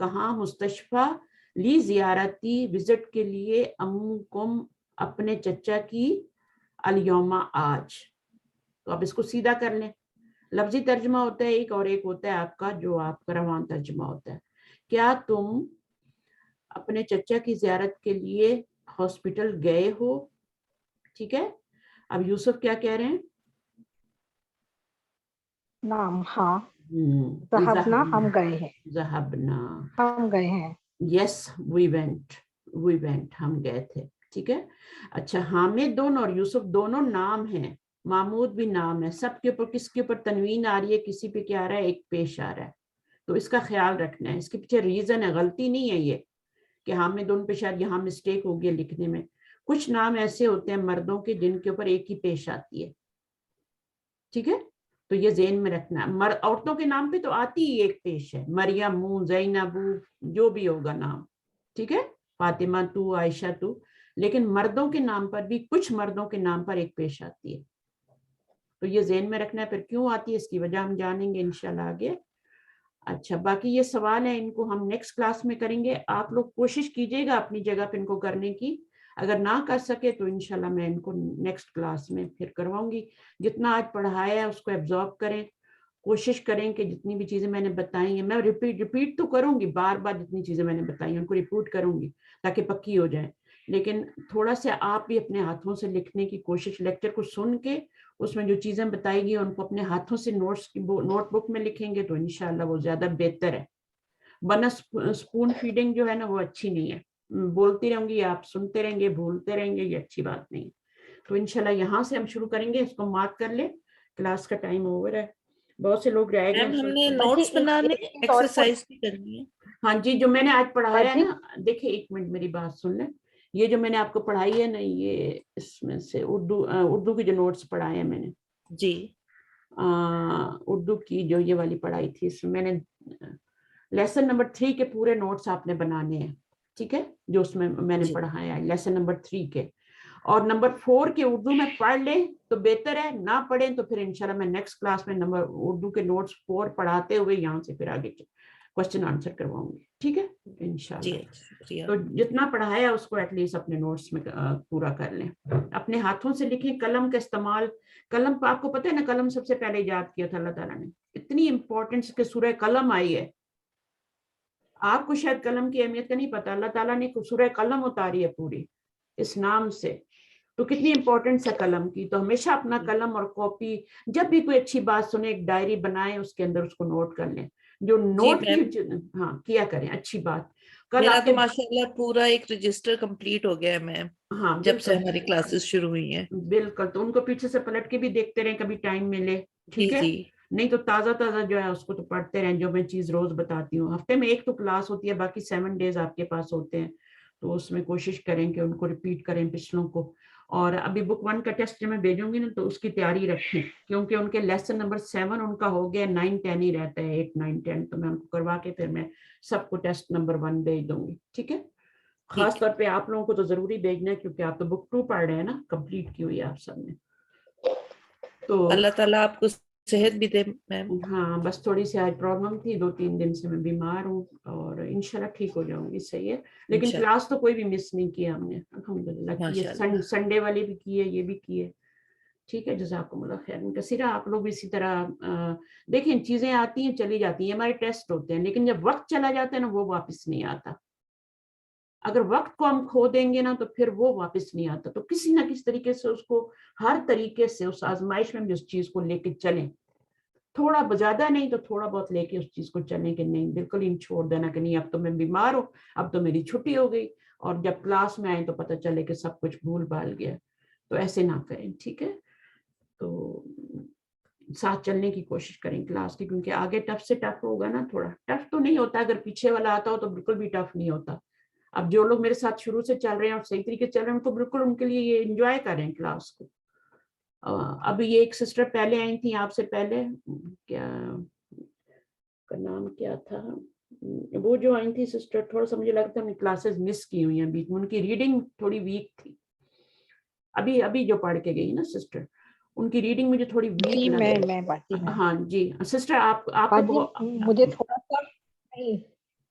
کہاں مستشفہ لی زیارتی وزٹ کے لیے امکم اپنے چچا کی الیوما آج. تو آپ اس کو سیدھا کر لیں. لفظی ترجمہ ہوتا ہے ایک اور ایک ہوتا ہے آپ کا جو آپ کا روان ترجمہ ہوتا ہے. کیا تم اپنے چچا کی زیارت کے لیے ہاسپٹل گئے ہو؟ ٹھیک ہے. اب یوسف کیا کہہ رہے ہیں؟ نام ہاں ذہبنا ہم گئے ہیں. ذہبنا ہم گئے ہیں. یس وی وینٹ ہم گئے تھے. ٹھیک ہے. اچھا حامد دونوں اور یوسف دونوں نام ہیں, محمود بھی نام ہے. سب کے اوپر کس کے اوپر تنوین آ رہی ہے, کسی پہ کیا آ رہا ہے, ایک پیش آ رہا ہے. تو اس کا خیال رکھنا ہے. اس کے پیچھے ریزن ہے, غلطی نہیں ہے یہ کہ حامد ان پہ شاید یہاں مسٹیک ہو گیا لکھنے میں. کچھ نام ایسے ہوتے ہیں مردوں کے جن کے اوپر ایک ہی پیش آتی ہے. ٹھیک ہے. تو یہ ذہن میں رکھنا ہے. عورتوں کے نام پہ تو آتی ہی ایک پیش ہے, مریم, زینب, جو بھی ہوگا نام. ٹھیک ہے. فاطمہ تو, عائشہ تو. لیکن مردوں کے نام پر بھی کچھ مردوں کے نام پر ایک پیش آتی ہے. تو یہ ذہن میں رکھنا ہے. پھر کیوں آتی ہے اس کی وجہ ہم جانیں گے انشاءاللہ آگے. اچھا باقی یہ سوال ہے ان کو ہم نیکسٹ کلاس میں کریں گے. آپ لوگ کوشش کیجئے گا اپنی جگہ پہ ان کو کرنے کی. اگر نہ کر سکے تو انشاءاللہ میں ان کو نیکسٹ کلاس میں پھر کرواؤں گی. جتنا آج پڑھایا ہے اس کو ایبزارب کریں. کوشش کریں کہ جتنی بھی چیزیں میں نے بتائی ہیں, میں ریپیٹ تو کروں گی بار بار, جتنی چیزیں میں نے بتائی ہیں ان کو ریپیٹ کروں گی تاکہ پکی ہو جائے. لیکن تھوڑا سا آپ بھی اپنے ہاتھوں سے لکھنے کی کوشش, لیکچر کو سن کے اس میں جو چیزیں بتائی گئی ان کو اپنے ہاتھوں سے نوٹ بک میں لکھیں گے تو انشاءاللہ وہ زیادہ بہتر ہے. ورنہ اسپون فیڈنگ جو ہے نا وہ اچھی نہیں ہے. بولتی رہوں گی, آپ سنتے رہیں گے, بھولتے رہیں گے, یہ اچھی بات نہیں. تو انشاءاللہ یہاں سے ہم شروع کریں گے. اس کو مارک کر لیں, کلاس کا ٹائم اوور ہے. بہت سے لوگ رہ میم ہم نے گئے. نوٹس بنانے, ایکسرسائز بھی کرنی ہے. ہاں جی, جو میں نے آج پڑھایا ہے نا, دیکھیں ایک منٹ میری بات سن لیں. یہ جو میں نے آپ کو پڑھائی ہے نا, یہ اس میں سے اردو کی جو نوٹس پڑھائے ہیں میں نے جی, اردو کی جو یہ والی پڑھائی تھی, اس میں نے لیسن نمبر 3 کے پورے نوٹس آپ نے بنانے ہیں. ٹھیک ہے. جو اس میں نے پڑھایا ہے لیسن نمبر 3 کے. اور نمبر 4 کے اردو میں پڑھ لیں تو بہتر ہے, نہ پڑھیں تو پھر انشاءاللہ میں نیکسٹ کلاس میں اردو کے نوٹس 4 پڑھاتے ہوئے یہاں سے پھر آگے کوشچن آنسر کرواؤں گی. ٹھیک ہے انشاءاللہ. تو جتنا پڑھایا اس کو ایٹ لیسٹ اپنے نوٹس میں پورا کر لیں. اپنے ہاتھوں سے لکھیں. قلم کا استعمال, قلم آپ کو پتہ ہے نا, قلم سب سے پہلے ایجاد کیا تھا اللہ تعالیٰ نے. اتنی امپورٹنس کہ سورہ قلم آئی ہے. آپ کو شاید قلم کی اہمیت کا نہیں پتا, اللہ تعالیٰ نے سورہ قلم اتاری ہے پوری اس نام سے. تو کتنی امپورٹنس ہے قلم کی. تو ہمیشہ اپنا قلم اور کاپی, جب بھی کوئی اچھی بات سنیں ایک ڈائری بنائیں, اس کے اندر اس کو نوٹ کر لیں. جو نوٹ ہاں کیا کریں, اچھی بات. میرا تو ماشاءاللہ پورا ایک رجسٹر کمپلیٹ ہو گیا ہے میم, جب سے ہماری کلاسز شروع ہوئی ہیں. بالکل. تو ان کو پیچھے سے پلٹ کے بھی دیکھتے رہیں کبھی ٹائم ملے. ٹھیک ہے. نہیں تو تازہ جو ہے اس کو تو پڑھتے رہیں. جو میں چیز روز بتاتی ہوں, ہفتے میں ایک تو کلاس ہوتی ہے, باقی 7 ڈیز آپ کے پاس ہوتے ہیں. تو اس میں کوشش کریں کہ ان کو ریپیٹ کریں پچھلوں کو. اور ابھی بک 1 کا ٹیسٹ میں بھیجوں گی نا تو اس کی تیاری رکھیں, کیونکہ ان کے لیسن نمبر 7 ان کا ہو گیا, 9 10 ہی رہتا ہے, 8 9 10. تو میں ان کو کروا کے پھر میں سب کو ٹیسٹ نمبر 1 بھیج دوں گی. ٹھیک ہے. خاص طور پہ آپ لوگوں کو تو ضروری بھیجنا ہے کیونکہ آپ تو بک 2 پڑھ رہے ہیں نا, کمپلیٹ کی ہوئی ہے آپ سب نے. تو اللہ تعالیٰ آپ کو صحت بھی دے میم. ہاں بس تھوڑی سی آج پرابلم تھی, 2-3 دن سے میں بیمار ہوں, اور انشاءاللہ ٹھیک ہو جاؤں گی. صحیح ہے. لیکن کلاس تو کوئی بھی مس نہیں کیا ہم نے, الحمدللہ کیے. سنڈے والے بھی کیے, یہ بھی کیے. ٹھیک ہے. جزاکم اللہ خیر کثیرا. آپ لوگ بھی اسی طرح دیکھیں, چیزیں آتی ہیں چلی جاتی ہیں, ہمارے ٹیسٹ ہوتے ہیں, لیکن جب وقت چلا جاتا ہے نا وہ واپس نہیں آتا. اگر وقت کو ہم کھو دیں گے نا تو پھر وہ واپس نہیں آتا. تو کسی نہ کسی طریقے سے اس کو, ہر طریقے سے اس آزمائش میں بھی اس چیز کو لے کے چلیں. تھوڑا زیادہ نہیں تو تھوڑا بہت لے کے اس چیز کو چلیں, کہ نہیں بالکل ہی چھوڑ دینا کہ نہیں اب تو میں بیمار ہوں, اب تو میری چھٹی ہو گئی, اور جب کلاس میں آئیں تو پتہ چلے کہ سب کچھ بھول بھال گیا. تو ایسے نہ کریں. ٹھیک ہے. تو ساتھ چلنے کی کوشش کریں کلاس کی, کیونکہ آگے ٹف سے ٹف ہوگا نا. تھوڑا ٹف تو نہیں ہوتا, اگر پیچھے والا آتا ہو تو بالکل بھی ٹف نہیں ہوتا. اب جو لوگ میرے ساتھ شروع سے چل رہے ہیں اور صحیح طریقے سے چل رہے ہیں, ان کو بالکل ان کے لیے یہ انجوائے کر رہے ہیں کلاس کو. ابھی یہ ایک سسٹر پہلے آئی تھیں آپ سے پہلے, کیا کا نام کیا تھا, وہ جو آئی تھی سسٹر, تھوڑا سا مجھے لگتا ہے کلاسز مس کی ہوئی ہیں بیچ میں, ان کی ریڈنگ تھوڑی ویک تھی. ابھی جو پڑھ کے گئی نا سسٹر, ان کی ریڈنگ مجھے تھوڑی ویک لگی. میں بات ہاں جی سسٹر, آپ مجھے تھوڑا سا نہیں